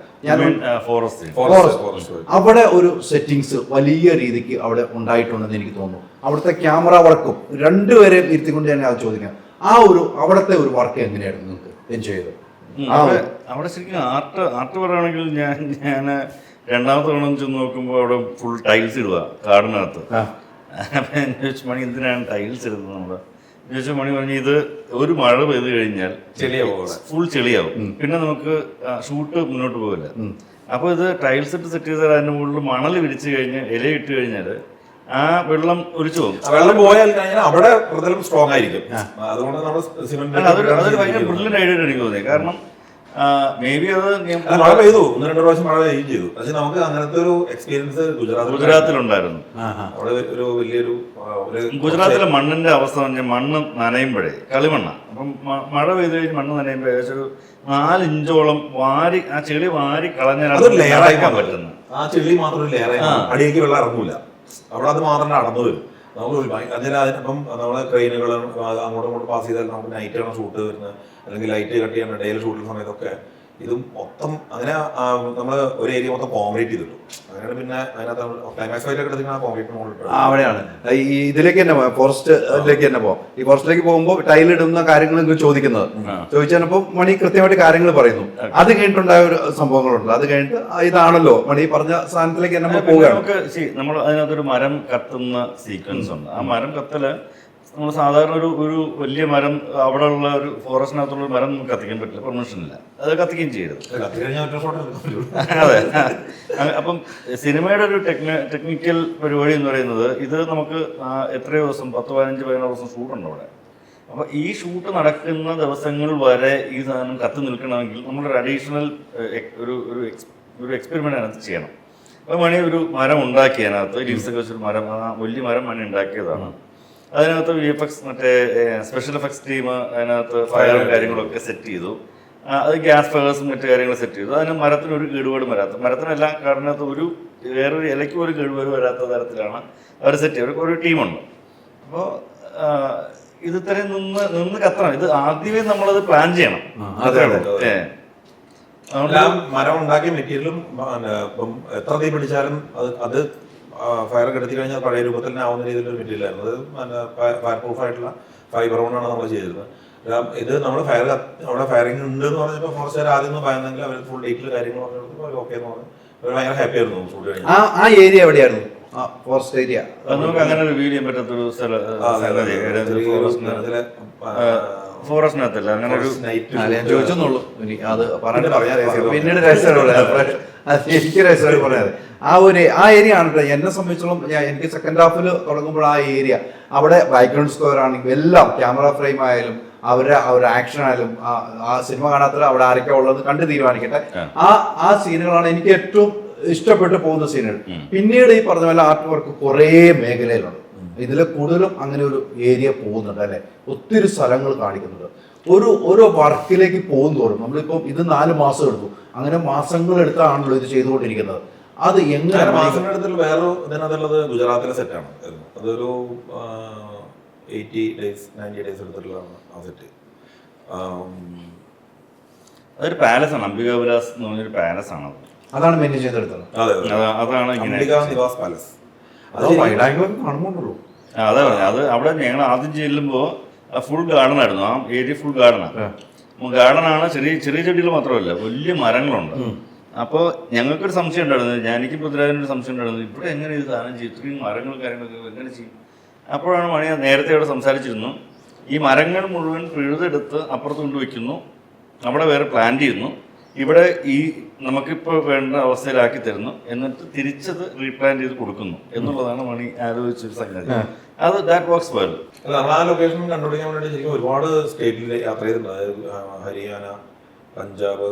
അവിടെ ഒരു സെറ്റിങ്സ് വലിയ രീതിക്ക് അവിടെ ഉണ്ടായിട്ടുണ്ടെന്ന് എനിക്ക് തോന്നുന്നു. അവിടുത്തെ ക്യാമറ വർക്കും രണ്ടുപേരെയും ഇരുത്തിക്കൊണ്ട് തന്നെ അത് ചോദിക്കാം. അവിടുത്തെ ഒരു വർക്ക് എങ്ങനെയായിരുന്നു നിങ്ങൾക്ക് എൻജോയ് ചെയ്തത്? അവിടെ ശരിക്കും ആർട്ട് പറയുകയാണെങ്കിൽ ഞാൻ രണ്ടാമത്തെ തവണ ചെന്ന് നോക്കുമ്പോൾ അവിടെ ഫുൾ ടൈൽസ് ഇടുക കാടിനകത്ത്. അപ്പം ഞാൻ ചോദിച്ചു, മണി എന്തിനാണ് ടൈൽസ് ഇടുന്നത്? നമ്മൾ ചോദിച്ചു, മണി പറഞ്ഞു ഇത് ഒരു മഴ പെയ്ത് കഴിഞ്ഞാൽ ഫുൾ ചെളിയാവും, പിന്നെ നമുക്ക് ഷൂട്ട് മുന്നോട്ട് പോകില്ല. അപ്പോൾ ഇത് ടൈൽസ് ഇട്ട് സെറ്റ് ചെയ്താൽ അതിൻ്റെ മുകളിൽ മണൽ വിരിച്ചു കഴിഞ്ഞ് ഇല ഇട്ട് കഴിഞ്ഞാൽ ആ വെള്ളം ഒലിച്ചു പോകും. വെള്ളം പോയാൽ അവിടെ പ്രതലം സ്ട്രോങ് ആയിരിക്കും. അതുകൊണ്ട് അതൊരു ഭയങ്കര ബ്രില്യൻ്റ് ഐഡിയ എനിക്ക് തോന്നി. കാരണം മേ ബി അത് മഴ പെയ്തു, 1-2 പ്രാവശ്യം മഴ പെയ്യുകയും ചെയ്തു. പക്ഷെ നമുക്ക് അങ്ങനത്തെ ഒരു എക്സ്പീരിയൻസ് ഗുജറാത്തിലുണ്ടായിരുന്നു. അവിടെ ഒരു വലിയൊരു ഗുജറാത്തിലെ മണ്ണിന്റെ അവസ്ഥ പറഞ്ഞാൽ മണ്ണ് നനയുമ്പോഴേ കളിമണ്ണ, അപ്പം മഴ പെയ്ത് കഴിഞ്ഞ് മണ്ണ് നനയുമ്പോൾ ഏകദേശം ഒരു 4 ഇഞ്ചോളം ആ ചെളി വാരി കളഞ്ഞാൽ ലെയറായിക്കാൻ പറ്റുന്നത്. ആ ചെളി മാത്രം ഒരു ലെയറായി, അടിയേക്ക് വെള്ളം ഇറങ്ങൂല. അവിടെ അത് മാത്രം അടന്നു വരും. നമുക്ക് അതിനപ്പം നമ്മളെ ട്രെയിനുകൾ അങ്ങോട്ടും ഇങ്ങോട്ടും പാസ് ചെയ്താൽ നമുക്ക് നൈറ്റാണ് ഷൂട്ട് വരുന്നത്, അല്ലെങ്കിൽ ലൈറ്റ് കട്ട് ചെയ്യാൻ ഡേയിൽ ഷൂട്ടിൽ സമയത്തൊക്കെ ഇതും മൊത്തം അങ്ങനെ നമ്മൾ ഒരു ഏരിയ മൊത്തം കോൺക്രീറ്റ് ചെയ്തിട്ടു. അങ്ങനെയാണ് പിന്നെ അതിനകത്ത് ക്ലൈമാക്സ് ഫൈറ്റ് ഒക്കെ എടുത്തിട്ട് കോൺക്രീറ്റ് മുകളിൽ അവിടെയാണ് ഈ ഇതിലേക്ക് തന്നെ പോകാം, ഫോറസ്റ്റിലേക്ക് തന്നെ പോകാം. ഈ ഫോറസ്റ്റിലേക്ക് പോകുമ്പോൾ ടൈലിടുന്ന കാര്യങ്ങൾ ചോദിക്കുന്നത് ചോദിച്ചപ്പോൾ മണി കൃത്യമായിട്ട് കാര്യങ്ങൾ പറയുന്നു. അത് കഴിഞ്ഞിട്ടുണ്ടായ ഒരു സംഭവങ്ങളുണ്ട്. അത് കഴിഞ്ഞിട്ട് ഇതാണല്ലോ മണി പറഞ്ഞ സ്ഥാനത്തിലേക്ക് തന്നെ പോവുകയാണ്. നമ്മൾ അതിനകത്തൊരു മരം കത്തുന്ന സീക്വൻസ് ഉണ്ട്. ആ മരം കത്തല് നമ്മൾ സാധാരണ ഒരു വലിയ മരം അവിടെ ഉള്ള ഒരു ഫോറസ്റ്റിനകത്തുള്ള ഒരു മരം നമുക്ക് കത്തിക്കാൻ പറ്റില്ല, പെർമിഷൻ ഇല്ല, അത് കത്തിക്കുകയും ചെയ്യരുത്. അതെ. അപ്പം സിനിമയുടെ ഒരു ടെക്നിക്കൽ പരിപാടി എന്ന് പറയുന്നത് ഇത് നമുക്ക് എത്രയോ ദിവസം 10-15 ദിവസം ഷൂട്ടുണ്ട് അവിടെ. അപ്പോൾ ഈ ഷൂട്ട് നടക്കുന്ന ദിവസങ്ങൾ വരെ ഈ സാധനം കത്തി നിൽക്കണമെങ്കിൽ നമ്മളൊരു അഡീഷണൽ ഒരു എക്സ്പെരിമെൻ്റ് അതിനകത്ത് ചെയ്യണം. അപ്പോൾ മണി ഒരു മരം ഉണ്ടാക്കി അതിനകത്ത് ലീവ്സൊക്കെ വെച്ചൊരു മരം, ആ വലിയ മരം മണി ഉണ്ടാക്കിയതാണ്. അതിനകത്ത് VFX മറ്റേ സ്പെഷ്യൽ എഫക്ട്സ് ടീം അതിനകത്ത് ഫയറും കാര്യങ്ങളൊക്കെ സെറ്റ് ചെയ്തു. അത് ഗ്യാസ് ഫയർസും മറ്റു കാര്യങ്ങൾ സെറ്റ് ചെയ്തു. അതിന് മരത്തിനൊരു കേടുപാടും വരാത്ത, മരത്തിനെല്ലാം കാടിനകത്ത് ഒരു വേറൊരു ഇലയ്ക്ക് ഒരു കേടുപാട് വരാത്ത തരത്തിലാണ് അവർ സെറ്റ് ചെയ്ത് ഒരു ടീമുണ്ട്. അപ്പോൾ ഇത് ഇത്രയും നിന്ന് കത്തണം. ഇത് ആദ്യമേ നമ്മളത് പ്ലാൻ ചെയ്യണം. മരം ഉണ്ടാക്കിയ മെറ്റീരിയലും ഇപ്പം എത്ര തീ പിടിച്ചാലും അത് ഫയർ കെടുത്തി കഴിഞ്ഞാൽ പഴയ രൂപത്തിൽ തന്നെ ആവുന്ന രീതിയിലൊരു മെറ്റീരിയൽ ആയിരുന്നു. അത് ഫയർ പ്രൂഫ് ആയിട്ടുള്ള ഫൈബർ കൊണ്ടാണ് നമ്മൾ ചെയ്തിരുന്നത്. ഇത് നമ്മൾ അവിടെ ഫയറിംഗ് ഉണ്ട് എന്ന് പറഞ്ഞപ്പോൾ ഫോറസ്റ്റുകാർ ആദ്യം ഒന്ന് ഭയന്നെങ്കിൽ അവർ ഫുൾ ഡീറ്റെയിൽ കാര്യങ്ങൾ പറഞ്ഞു കൊടുത്തപ്പോൾ അവർ ഓക്കെ എന്ന് പറഞ്ഞു. അവർ ഭയങ്കര ഹാപ്പി ആയിരുന്നു ഷൂട്ട് കഴിഞ്ഞാൽ. ആ ഏരിയ എവിടെയായിരുന്നു? ഫോറസ്റ്റ് ഏരിയ നമുക്ക് അങ്ങനെ റിവീൽ ചെയ്യാൻ പറ്റാത്തൊരു ഫോറസ്റ്റിനകത്തല്ല അങ്ങനെ ഒരു ഞാൻ ചോദിച്ചെന്നുള്ളൂ. അത് പിന്നീട് എനിക്ക് രഹസ്യമായിട്ട് പറയാതെ ആ ഏരിയ ആണ് കേട്ടോ. എന്നെ സംബന്ധിച്ചോളം എനിക്ക് സെക്കൻഡ് ഹാഫിൽ തുടങ്ങുമ്പോൾ ആ ഏരിയ അവിടെ ബാക്ക്ഗ്രൗണ്ട് സ്കോർ ആണെങ്കിലും എല്ലാം ക്യാമറ ഫ്രെയിം ആയാലും അവരുടെ ആക്ഷൻ ആയാലും ആ സിനിമ കാണാത്ത അവിടെ ആരൊക്കെ ഉള്ളത് കണ്ട് തീരുമാനിക്കട്ടെ. ആ സീനുകളാണ് എനിക്ക് ഏറ്റവും ഇഷ്ടപ്പെട്ടു പോകുന്ന സീനുകൾ. പിന്നീട് ഈ പറഞ്ഞ പോലെ ആർട്ട് വർക്ക് കുറേ മേഖലയിലുണ്ട്. ഇതിൽ കൂടുതലും അങ്ങനെ ഒരു ഏരിയ പോകുന്നുണ്ട് അല്ലെ, ഒത്തിരി സ്ഥലങ്ങൾ കാണിക്കുന്നുണ്ട്. ഓരോ വർക്കിലേക്ക് പോകും തോറും നമ്മളിപ്പം ഇത് 4 മാസം എടുത്തു, അങ്ങനെ മാസങ്ങൾ എടുത്താണല്ലോ ഇത് ചെയ്തുകൊണ്ടിരിക്കുന്നത്. അത് എങ്ങനെ മാസങ്ങളുടെ അടുത്തുള്ള വേറെ ഇതിനകത്തുള്ളത് ഗുജറാത്തിലെ സെറ്റാണ്. അതൊരു 80 days 90 days എടുത്തിട്ടുള്ളതാണ് ആ സെറ്റ്. അതൊരു പാലസാണ്, അംബിക വിലാസ് എന്ന് പറഞ്ഞൊരു പാലസാണ്. അതാണ് മെയിൻ ചെയ്തെടുത്തത്. അതാണ് നിവാസ് പാലസ്. കാണുമ്പോണ്ടല്ലോ അതാ പറഞ്ഞത്. അത് അവിടെ ഞങ്ങൾ ആദ്യം ചെല്ലുമ്പോൾ ഫുൾ ഗാർഡൻ ആയിരുന്നു. ആ ഏരിയ ഫുൾ ഗാർഡനാണ്. ഗാർഡനാണ്, ചെറിയ ചെറിയ ചെടികൾ മാത്രമല്ല വലിയ മരങ്ങളുണ്ട്. അപ്പോൾ ഞങ്ങൾക്കൊരു സംശയം ഉണ്ടായിരുന്നു, എനിക്ക് പൃഥ്വിരാജിനൊരു സംശയം ഉണ്ടായിരുന്നു, ഇവിടെ എങ്ങനെ ഇത് സാധനം ചെയ്യും, ഇത്രയും മരങ്ങളും കാര്യങ്ങളൊക്കെ എങ്ങനെ ചെയ്യും. അപ്പോഴാണ് മണി നേരത്തെ അവിടെ സംസാരിച്ചിരുന്നു, ഈ മരങ്ങൾ മുഴുവൻ പിഴുതെടുത്ത് അപ്പുറത്ത് കൊണ്ടുവയ്ക്കുന്നു, അവിടെ വേറെ പ്ലാന്റ് ചെയ്യുന്നു, ഇവിടെ ഈ നമുക്കിപ്പോൾ വേണ്ട അവസ്ഥയിലാക്കി തരുന്നു, എന്നിട്ട് തിരിച്ചത് റീപ്ലാന്റ് ചെയ്ത് കൊടുക്കുന്നു എന്നുള്ളതാണ് മണി ആലോചിച്ചൊരു സംഗതി. അത് ദാറ്റ് വർക്ക്സ് വെൽ. നമ്മൾ ആ ലൊക്കേഷൻ കണ്ടുപിടിക്കാൻ വേണ്ടി ശരിക്കും ഒരുപാട് സ്റ്റേറ്റിൽ യാത്ര ചെയ്തിട്ടുണ്ട്. അതായത് ഹരിയാന, പഞ്ചാബ്,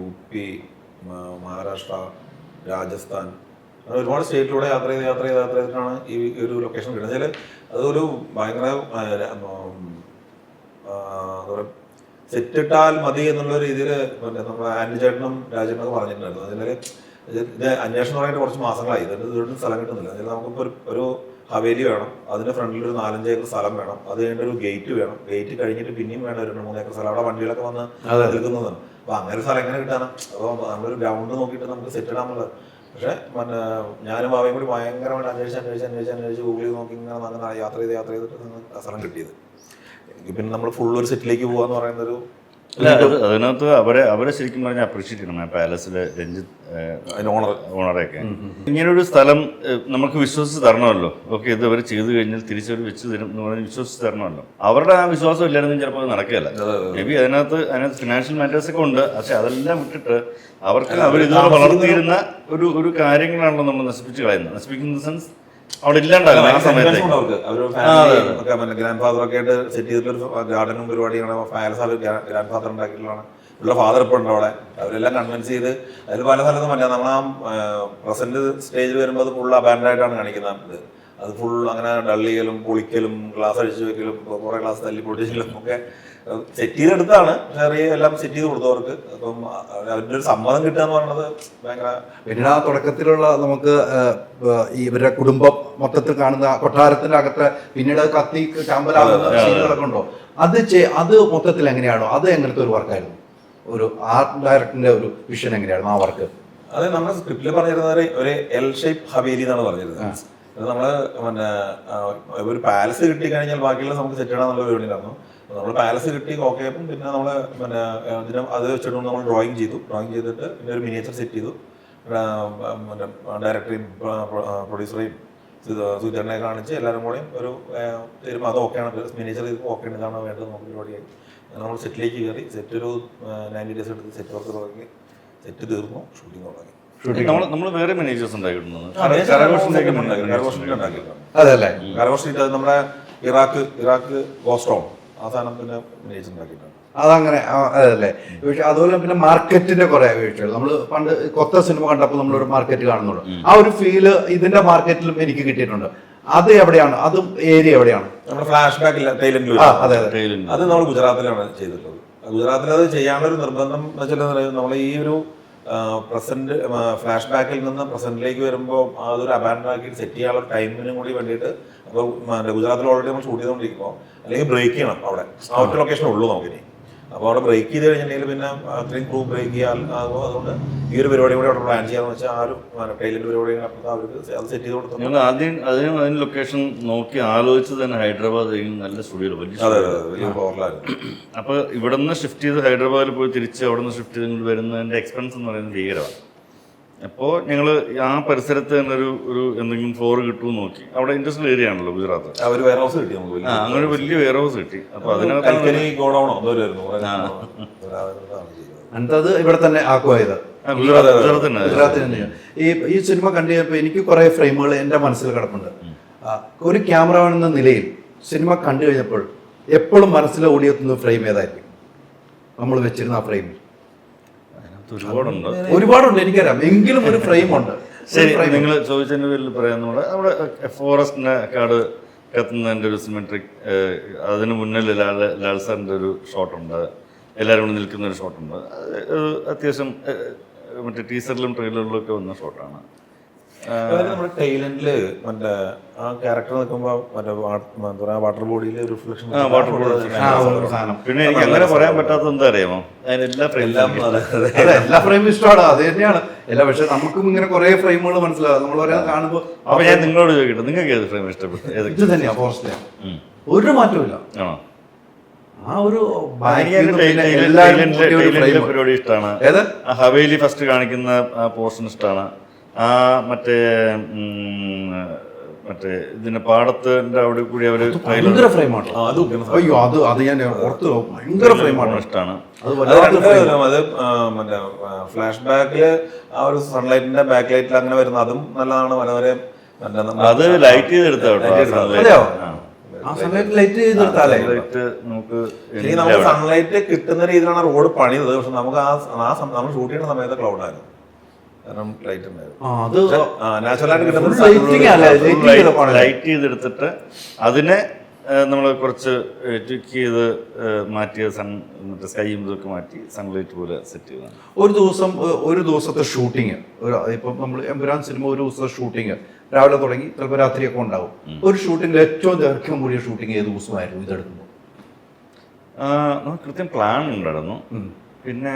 UP, മഹാരാഷ്ട്ര, രാജസ്ഥാൻ, അങ്ങനെ ഒരുപാട് സ്റ്റേറ്റിലൂടെ യാത്ര ചെയ്തിട്ടാണ് ഈ ഒരു ലൊക്കേഷൻ കിട്ടുന്നത്. വെച്ചാൽ അതൊരു ഭയങ്കര സെറ്റിട്ടാൽ മതി എന്നുള്ള രീതിയിൽ മറ്റേ നമ്മുടെ ആൻഡി ചേട്ടനും രാജേട്ടനൊക്കെ പറഞ്ഞിട്ടുണ്ടായിരുന്നു. അതിനാൽ ഇത് അന്വേഷണം തുടങ്ങിയിട്ട് കുറച്ച് മാസങ്ങളായി. ഇതൊരു സ്ഥലം കിട്ടുന്നില്ല. അതിൽ നമുക്കിപ്പോൾ ഒരു ഹവേലി വേണം, അതിന്റെ ഫ്രണ്ടിൽ ഒരു 4-5 ഏക്കർ സ്ഥലം വേണം, അത് കഴിഞ്ഞ ഒരു ഗേറ്റ് വേണം, ഗേറ്റ് കഴിഞ്ഞിട്ട് പിന്നെയും വേണം ഒരു 2-3 ഏക്കർ സ്ഥലം. അവിടെ വണ്ടികളൊക്കെ വന്ന് നിൽക്കുന്നതാണ്. അപ്പോൾ അങ്ങനെ ഒരു സ്ഥലം എങ്ങനെ കിട്ടാനാണ്? അപ്പോൾ നമ്മളൊരു ഗ്രൗണ്ട് നോക്കിയിട്ട് നമുക്ക് സെറ്റ് ഇടാന്നുള്ളത്. പക്ഷേ ഞാനും അവയും കൂടി ഭയങ്കരമായിട്ട് അന്വേഷിച്ച് ഗൂഗിളിൽ നോക്കി ഇങ്ങനെ അങ്ങനെ യാത്ര ചെയ്തിട്ട് നിങ്ങൾക്ക് ആ സ്ഥലം കിട്ടിയത്. എനിക്ക് പിന്നെ നമ്മൾ ഫുൾ ഒരു സെറ്റിലേക്ക് പോകാന്ന് പറയുന്നൊരു അതിനകത്ത് അവരെ ശരിക്കും പറഞ്ഞാൽ അപ്രീഷിയേറ്റ് ചെയ്യണം. ആ പാലസിലെ രഞ്ജിത്ത് ഓണറെയൊക്കെ ഇങ്ങനൊരു സ്ഥലം നമുക്ക് വിശ്വസിച്ച് തരണമല്ലോ. ഓക്കെ, ഇത് അവർ ചെയ്തു കഴിഞ്ഞാൽ തിരിച്ചവർ വെച്ച് തരും എന്ന് പറഞ്ഞ് വിശ്വസിച്ച് തരണമല്ലോ. അവരുടെ ആ വിശ്വാസം ഇല്ലായിരുന്നെങ്കിൽ ചിലപ്പോൾ അത് നടക്കുകയല്ല. മേ ബി അതിനകത്ത് ഫിനാൻഷ്യൽ മാറ്റേഴ്സ് ഒക്കെ ഉണ്ട്. പക്ഷെ അതെല്ലാം വിട്ടിട്ട് അവർ ഇതുവരെ വളർത്തിയിരുന്ന ഒരു കാര്യങ്ങളാണല്ലോ നമ്മൾ നശിപ്പിച്ച് കളയുന്നത്. നശിപ്പിക്കുന്ന സെൻസ് അവിടെ ഇല്ലാണ്ടാകും ആ സമയത്ത്. ഗ്രാൻഡ് ഫാദർ ഒക്കെ ആയിട്ട് സെറ്റ് ചെയ്തിട്ടൊരു ഗാർഡനും പരിപാടിയാണ്. പാലസ് അവർ ഗ്രാൻഡ് ഫാദർ ഉണ്ടാക്കിയിട്ടുള്ളതാണ്. ഉള്ള ഫാദർ ഇപ്പോൾ ഉണ്ട് അവിടെ. അവരെല്ലാം കൺവിൻസ് ചെയ്ത് അതിൽ പല സ്ഥലത്തും പറ്റില്ല. നമ്മൾ ആ പ്രസന്റ് സ്റ്റേജിൽ വരുമ്പോൾ അത് ഫുൾ അബാൻഡായിട്ടാണ് കാണിക്കുന്നത്. അത് ഫുൾ അങ്ങനെ ഡള്ള് ചെയ്യലും പൊളിക്കലും ഗ്ലാസ് അടിച്ചു വെക്കലും കുറെ ഗ്ലാസ് തല്ലി പൊട്ടിക്കലും ഒക്കെ സെറ്റ് ചെയ്തെടുത്താണ്. പക്ഷേ എല്ലാം സെറ്റ് ചെയ്ത് കൊടുത്തവർക്ക്. അപ്പം അവരുടെ ഒരു സമ്മതം കിട്ടുക എന്ന് പറയുന്നത് ഭയങ്കര. പിന്നീട് ആ തുടക്കത്തിലുള്ള നമുക്ക് ഇവരുടെ കുടുംബം മൊത്തത്തിൽ കാണുന്ന കൊട്ടാരത്തിന്റെ അകത്ത് പിന്നീട് കത്തി ചാമ്പലാകുന്ന സീനുകളൊക്കെ ഉണ്ടോ? അത് മൊത്തത്തിൽ എങ്ങനെയാണോ? അത് എങ്ങനത്തെ ഒരു വർക്കായിരുന്നു? ഒരു ആർട്ട് ഡയറക്ടറിന്റെ ഒരു വിഷൻ എങ്ങനെയായിരുന്നു ആ വർക്ക്? അത് നമ്മുടെ സ്ക്രിപ്റ്റിൽ പറഞ്ഞിരുന്നത് ഒരു എൽ ഷേപ്പ് ഹവേലി എന്നാണ് പറഞ്ഞിരുന്നത്. നമ്മള് ഒരു പാലസ് കിട്ടിക്കഴിഞ്ഞാൽ ബാക്കിയുള്ള നമുക്ക് സെറ്റ് ചെയ്യണമെന്നുള്ള പരിപാടിയിലായിരുന്നു. നമ്മൾ പാലസ് കിട്ടി ഓക്കെയപ്പം പിന്നെ നമ്മൾ ഇതിന് അത് വെച്ചിട്ട് നമ്മൾ ഡ്രോയിങ് ചെയ്തിട്ട് പിന്നെ ഒരു മിനിയേച്ചർ സെറ്റ് ചെയ്തു. ഡയറക്ടറെയും പ്രൊഡ്യൂസറെയും സുധീറിനെ കാണിച്ച് എല്ലാവരും കൂടെയും ഒരു തരുമ്പോൾ അത് ഓക്കെയാണ്, മിനിയേച്ചർ ഓക്കെയാണ്, ഇതാണ് വേണ്ടത് നമുക്ക് പരിപാടിയായി. നമ്മൾ സെറ്റിലേക്ക് കയറി. സെറ്റ് ഒരു 90 days എടുത്ത് സെറ്റ് വർക്ക് തുടങ്ങി. സെറ്റ് തീർന്നു, ഷൂട്ടിംഗ് തുടങ്ങി. നമ്മൾ വേറെ മാനേജേഴ്സ് ഉണ്ടാക്കിയിട്ടുണ്ട്. കരഘോഷ സ്ട്രീറ്റ് നമ്മുടെ ഇറാഖ് ഗോസ്റ്റോൺ ആ സാധനം പിന്നെ ഉണ്ടാക്കിയിട്ടുണ്ട്. അതങ്ങനെ അതല്ലേ. പക്ഷെ അതുപോലെ പിന്നെ മാർക്കറ്റിന്റെ കുറെ വീഴ്ചകൾ നമ്മൾ പണ്ട് കൊത്ത സിനിമ കണ്ടപ്പോൾ നമ്മളൊരു മാർക്കറ്റ് കാണുന്നുള്ളൂ. ആ ഒരു ഫീല് ഇതിന്റെ മാർക്കറ്റിലും എനിക്ക് കിട്ടിയിട്ടുണ്ട്. അത് എവിടെയാണ്? അതും ഏരിയ എവിടെയാണ്? നമ്മുടെ ഫ്ലാഷ് ബാക്ക് ടൈലൻഡിൽ അത് നമ്മൾ ഗുജറാത്തിലാണ് ചെയ്തിട്ടുള്ളത്. ഗുജറാത്തിൽ അത് ചെയ്യാനുള്ള ഒരു നിർബന്ധം എന്ന് വെച്ചാൽ നമ്മൾ ഈ ഒരു പ്രസന്റ് ഫ്ലാഷ് ബാക്കിൽ നിന്ന് പ്രസന്റിലേക്ക് വരുമ്പോൾ അതൊരു അബാൻഡൻ ആക്കി സെറ്റ് ചെയ്യാനുള്ള ടൈമിനും കൂടി വേണ്ടിയിട്ട് അപ്പോൾ ഗുജറാത്തിൽ ഓൾറെഡി നമ്മൾ ഷൂട്ട് ചെയ്തുകൊണ്ടിരിക്കുമ്പോൾ അല്ലെങ്കിൽ ബ്രേക്ക് ചെയ്യണം അവിടെ. ആ ഒറ്റ ലൊക്കേഷൻ ഉള്ളൂ നമുക്കിനി. അപ്പോൾ അവിടെ ബ്രേക്ക് ചെയ്ത് കഴിഞ്ഞിട്ടുണ്ടെങ്കിൽ പിന്നെ അത്രയും ക്രൂ ബ്രേക്ക് ചെയ്യാൻ ആകുമ്പോൾ അതുകൊണ്ട് ഈ ഒരു പരിപാടി കൂടി അവിടെ പ്ലാൻ ചെയ്യാന്ന് വെച്ചാൽ ആ ഒരു ടൈലൻഡ് പരിപാടി അവർക്ക് അത് സെറ്റ് ചെയ്ത് കൊടുത്തു. ഞങ്ങൾ ആദ്യം അതിന് ലൊക്കേഷൻ നോക്കി ആലോചിച്ച് തന്നെ ഹൈദരാബാദ് നല്ല സ്റ്റുഡിയോ വലിയ പവറിലായിരുന്നു. അപ്പോൾ ഇവിടെ നിന്ന് ഷിഫ്റ്റ് ചെയ്ത് ഹൈദരാബാദിൽ പോയി തിരിച്ച് അവിടെ നിന്ന് ഷിഫ്റ്റ് ചെയ്ത് വരുന്നതിൻ്റെ എക്സ്പെൻസ് എന്ന് പറയുന്നത് ഭീകരമാണ്. അപ്പോൾ ഞങ്ങൾ ആ പരിസരത്ത് തന്നെ ഒരു എന്തെങ്കിലും ഫ്ലോർ കിട്ടുമെന്ന് നോക്കി. അവിടെ ഇൻഡസ്ട്രിയൽ ഏരിയ ആണല്ലോ ഗുജറാത്ത്. ഒരു വെയർ ഹൗസ് കിട്ടി നമുക്ക്. അങ്ങനെ ഒരു വലിയ വെയർ ഹൗസ് കിട്ടി. അപ്പോൾ അതിനകത്ത് അത് ഇവിടെ തന്നെ ആക്കുവായത് ഗുജറാത്തിൽ തന്നെയാണ്. ഈ സിനിമ കണ്ടു കഴിഞ്ഞപ്പോൾ എനിക്ക് കുറെ ഫ്രെയിമുകൾ എൻ്റെ മനസ്സിൽ കിടപ്പുണ്ട്. ഒരു ക്യാമറമാൻ എന്ന നിലയിൽ സിനിമ കണ്ടു കഴിഞ്ഞപ്പോൾ എപ്പോഴും മനസ്സിൽ ഓടിയെത്തുന്ന ഫ്രെയിം ഏതായിരിക്കും? നമ്മൾ വെച്ചിരുന്ന ആ ഫ്രെയിം ഒരുപാടുണ്ട് എനിക്കറിയാം, എങ്കിലും ഒരു ഫ്രെയിം ഉണ്ട്. ശരി, നിങ്ങൾ ചോദിച്ചതിൻ്റെ പേരിൽ പറയാൻ നമ്മുടെ ഫോറസ്റ്റിൻ്റെ കാട് കത്തുന്നതിൻ്റെ ഒരു സിമെട്രിക്, അതിന് മുന്നിൽ ലാൽ സാറിൻ്റെ ഒരു ഷോട്ടുണ്ട്, എല്ലാവരും കൂടി നിൽക്കുന്ന ഒരു ഷോട്ടുണ്ട്. അത്യാവശ്യം മറ്റേ ടീസറിലും ട്രെയിലറിലും ഒക്കെ വന്ന ഷോട്ടാണ്. നമ്മുടെ ടൈലൻഡില് മറ്റേ ആ ക്യാരക്ടർ നിൽക്കുമ്പോ മറ്റേ വാട്ടർ ബോഡിയിൽ റിഫ്ലക്ഷൻ, പിന്നെ എനിക്ക് അങ്ങനെ പറയാൻ പറ്റാത്തത് എന്താ അറിയാമോ, അതിനെല്ലാ എല്ലാ ഫ്രെയിമും ഇഷ്ടമാണ്. അത് തന്നെയാണ് എല്ലാ. പക്ഷെ നമുക്കും ഇങ്ങനെ കുറെ ഫ്രെയിമുകൾ മനസ്സിലാവും നമ്മൾ ഒരാൾ കാണുമ്പോൾ. അപ്പൊ ഞാൻ നിങ്ങളോട് ചോദിക്കട്ടെ, നിങ്ങൾക്ക് ഏത് ഫ്രെയിം ഇഷ്ടപ്പെട്ടു? ഇത് തന്നെയാ ഫോറസ്റ്റ്, ഒരു മാറ്റമില്ല. ആണോ? ആ ഒരു പരിപാടി ഇഷ്ടമാണ്. ഹവേലി ഫസ്റ്റ് കാണിക്കുന്ന ആ പോർഷൻ ഇഷ്ടമാണ്. ആ മറ്റേ ഇതിന്റെ പാടത്തിന്റെ അവിടെ കൂടി അവര് ഭയങ്കര ഫ്രെയിമാണ്. അയ്യോ അത് ഞാൻ ഓർത്ത് ഭയങ്കര ഫ്രെയിമാണ്, ഇഷ്ടമാണ്. അത് മറ്റേ ഫ്ലാഷ് ബാക്കില് ആ ഒരു സൺലൈറ്റിന്റെ ബാക്ക് ലൈറ്റിൽ അങ്ങനെ വരുന്ന അതും നല്ലതാണ്. വളരെ അത് ലൈറ്റ് ചെയ്തെടുത്തോ നമുക്ക് സൺലൈറ്റ് കിട്ടുന്ന രീതിയിലാണ് റോഡ് പണിയത്. പക്ഷെ നമുക്ക് നമ്മൾ ഷൂട്ട് ചെയ്യുന്ന സമയത്ത് ക്ലൗഡായിരുന്നു, കാരണം ലൈറ്റ് ലൈറ്റ് ചെയ്തെടുത്തിട്ട് അതിനെ നമ്മൾ കുറച്ച് ട്വിക്ക് ചെയ്ത് മാറ്റിയ മറ്റേ സ്കൈയും ഇതൊക്കെ മാറ്റി സൺലൈറ്റ് പോലെ സെറ്റ് ചെയ്തതാണ്. ഒരു ദിവസത്തെ ഷൂട്ടിങ്, ഇപ്പം നമ്മൾ എമ്പുരാൻ സിനിമ ഒരു ദിവസത്തെ ഷൂട്ടിങ് രാവിലെ തുടങ്ങി ചിലപ്പോൾ രാത്രിയൊക്കെ ഉണ്ടാവും. ഒരു ഷൂട്ടിങ്ങിൽ ഏറ്റവും ദൈർഘ്യം കൂടിയ ഷൂട്ടിങ് ഏത് ദിവസമായിരുന്നു ഇതെടുക്കുമ്പോൾ? നമുക്ക് കൃത്യം പ്ലാൻ ഉണ്ടായിരുന്നു. പിന്നെ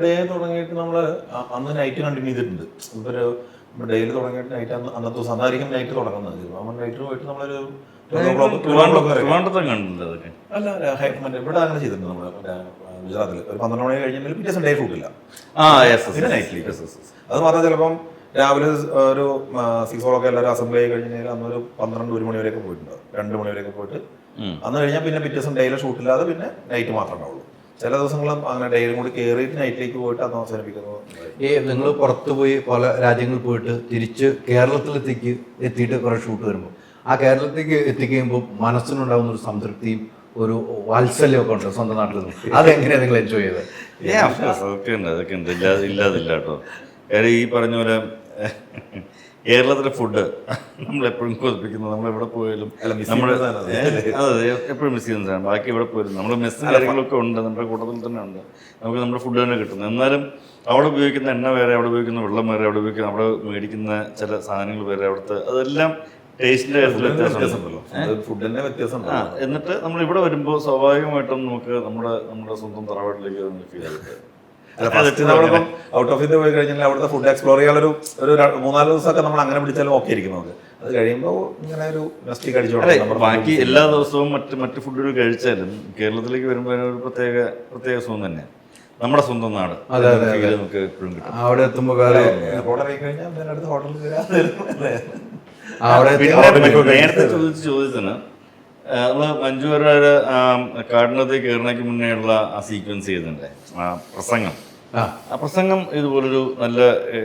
ഡേ തുടങ്ങിയിട്ട് നമ്മള് അന്ന് നൈറ്റ് കണ്ടിന്യൂ ചെയ്തിട്ടുണ്ട്. ഒരു ഡേയിൽ തുടങ്ങിയിട്ട് നൈറ്റ് അന്നത്തെ ദിവസം അന്നായിരിക്കും നൈറ്റ് തുടങ്ങുന്നത്. നൈറ്റ് പോയിട്ട് നമ്മളൊരു അല്ല ഇവിടെ അങ്ങനെ ചെയ്തിട്ടുണ്ട് നമ്മള്. ഗുജറാത്തിൽ ഒരു 12 മണി കഴിഞ്ഞാൽ പിറ്റേ ദിവസം ഡേ ഷൂട്ടില്ല, പിന്നെ നൈറ്റ്ലി. അത് മാത്രം ചിലപ്പം രാവിലെ ഒരു 6 o'clock എല്ലാവരും അസംബ്ലി ആയി കഴിഞ്ഞാൽ അന്നൊരു 12-1 മണി വരെയൊക്കെ പോയിട്ടുണ്ട്, 2 മണി വരെയൊക്കെ പോയിട്ട് അന്ന് കഴിഞ്ഞാൽ പിന്നെ പിറ്റേ ദിവസം ഡേയിലെ ഷൂട്ടില്ലാതെ പിന്നെ നൈറ്റ് മാത്രമേ ഉണ്ടാവുള്ളൂ. ചില ദിവസങ്ങളും അങ്ങനെ ഡെയിലും കൂടി കയറിയിട്ട് നൈറ്റിലേക്ക് പോയിട്ട് അന്ന് അവസാനിപ്പിക്കുന്നത്. നിങ്ങൾ പുറത്തു പോയി പല രാജ്യങ്ങളിൽ പോയിട്ട് തിരിച്ച് കേരളത്തിലെത്തിക്ക് എത്തിയിട്ട് കുറെ ഷൂട്ട് വരുമ്പോൾ ആ കേരളത്തിലേക്ക് എത്തിക്കുമ്പോൾ മനസ്സിനുണ്ടാകുന്ന ഒരു സംതൃപ്തിയും ഒരു വാത്സല്യമൊക്കെ ഉണ്ട് സ്വന്തം നാട്ടിൽ നിന്ന്. അതെങ്ങനെയാണ് നിങ്ങൾ എൻജോയ് ചെയ്തത്? അതൊക്കെ ഉണ്ട്, ഇല്ലാതില്ല കേട്ടോ. കാര്യം ഈ പറഞ്ഞ പോലെ കേരളത്തിലെ ഫുഡ് നമ്മളെപ്പോഴും കൊതിപ്പിക്കുന്നത്. നമ്മളെവിടെ പോയാലും നമ്മൾ അതെ എപ്പോഴും മിസ് ചെയ്യുന്നതാണ്. ബാക്കി എവിടെ പോയാലും നമ്മൾ മെസ്സും കാര്യങ്ങളൊക്കെ ഉണ്ട്, നമ്മുടെ കൂട്ടത്തിൽ തന്നെ ഉണ്ട്. നമുക്ക് നമ്മുടെ ഫുഡ് തന്നെ കിട്ടുന്നത്. എന്നാലും അവിടെ ഉപയോഗിക്കുന്ന എണ്ണ വേറെ, അവിടെ ഉപയോഗിക്കുന്ന വെള്ളം വേറെ, അവിടെ ഉപയോഗിക്കുന്ന അവിടെ മേടിക്കുന്ന ചില സാധനങ്ങൾ വേറെ, അവിടുത്തെ അതെല്ലാം ടേസ്റ്റിന്റെ കാര്യത്തിൽ വ്യത്യാസമുണ്ടല്ലോ, ഫുഡിന്റെ വ്യത്യാസം. എന്നിട്ട് നമ്മൾ ഇവിടെ വരുമ്പോൾ സ്വാഭാവികമായിട്ടും നമുക്ക് നമ്മുടെ സ്വന്തം തറവാട്ടിലേക്ക് ഫീൽ ചെയ്തിട്ട് ഔട്ട് ഓഫ് ഇന്ത്യ പോയി കഴിഞ്ഞാൽ അവിടുത്തെ ഫുഡ് എക്സ്പ്ലോർ ചെയ്യാനൊരു 3-4 ദിവസമൊക്കെ നമ്മൾ അങ്ങനെ പിടിച്ചാലും ഓക്കെ ആയിരിക്കും നമുക്ക്. അത് കഴിയുമ്പോൾ ഇങ്ങനെ ഒരു നെസ്റ്റിക് അടിച്ചോളാം. ബാക്കി എല്ലാ ദിവസവും മറ്റ് ഫുഡുകൾ കഴിച്ചാലും കേരളത്തിലേക്ക് വരുമ്പോൾ ഒരു പ്രത്യേക സുഖം തന്നെയാണ്. നമ്മുടെ സ്വന്തം നാട് നമുക്ക് എപ്പോഴും കിട്ടും. അവിടെ എത്തുമ്പോൾ അടുത്ത ഹോട്ടലിൽ നേരത്തെ ചോദിച്ചതിന് നമ്മൾ മഞ്ജു വാര്യരുടെ കാടിനകത്തേക്ക് കയറുന്നതിന് മുന്നേ ഉള്ള ആ സീക്വൻസ് ചെയ്തിട്ടുണ്ട്, ആ പ്രസംഗം. ആ പ്രസംഗം ഇതുപോലൊരു നല്ല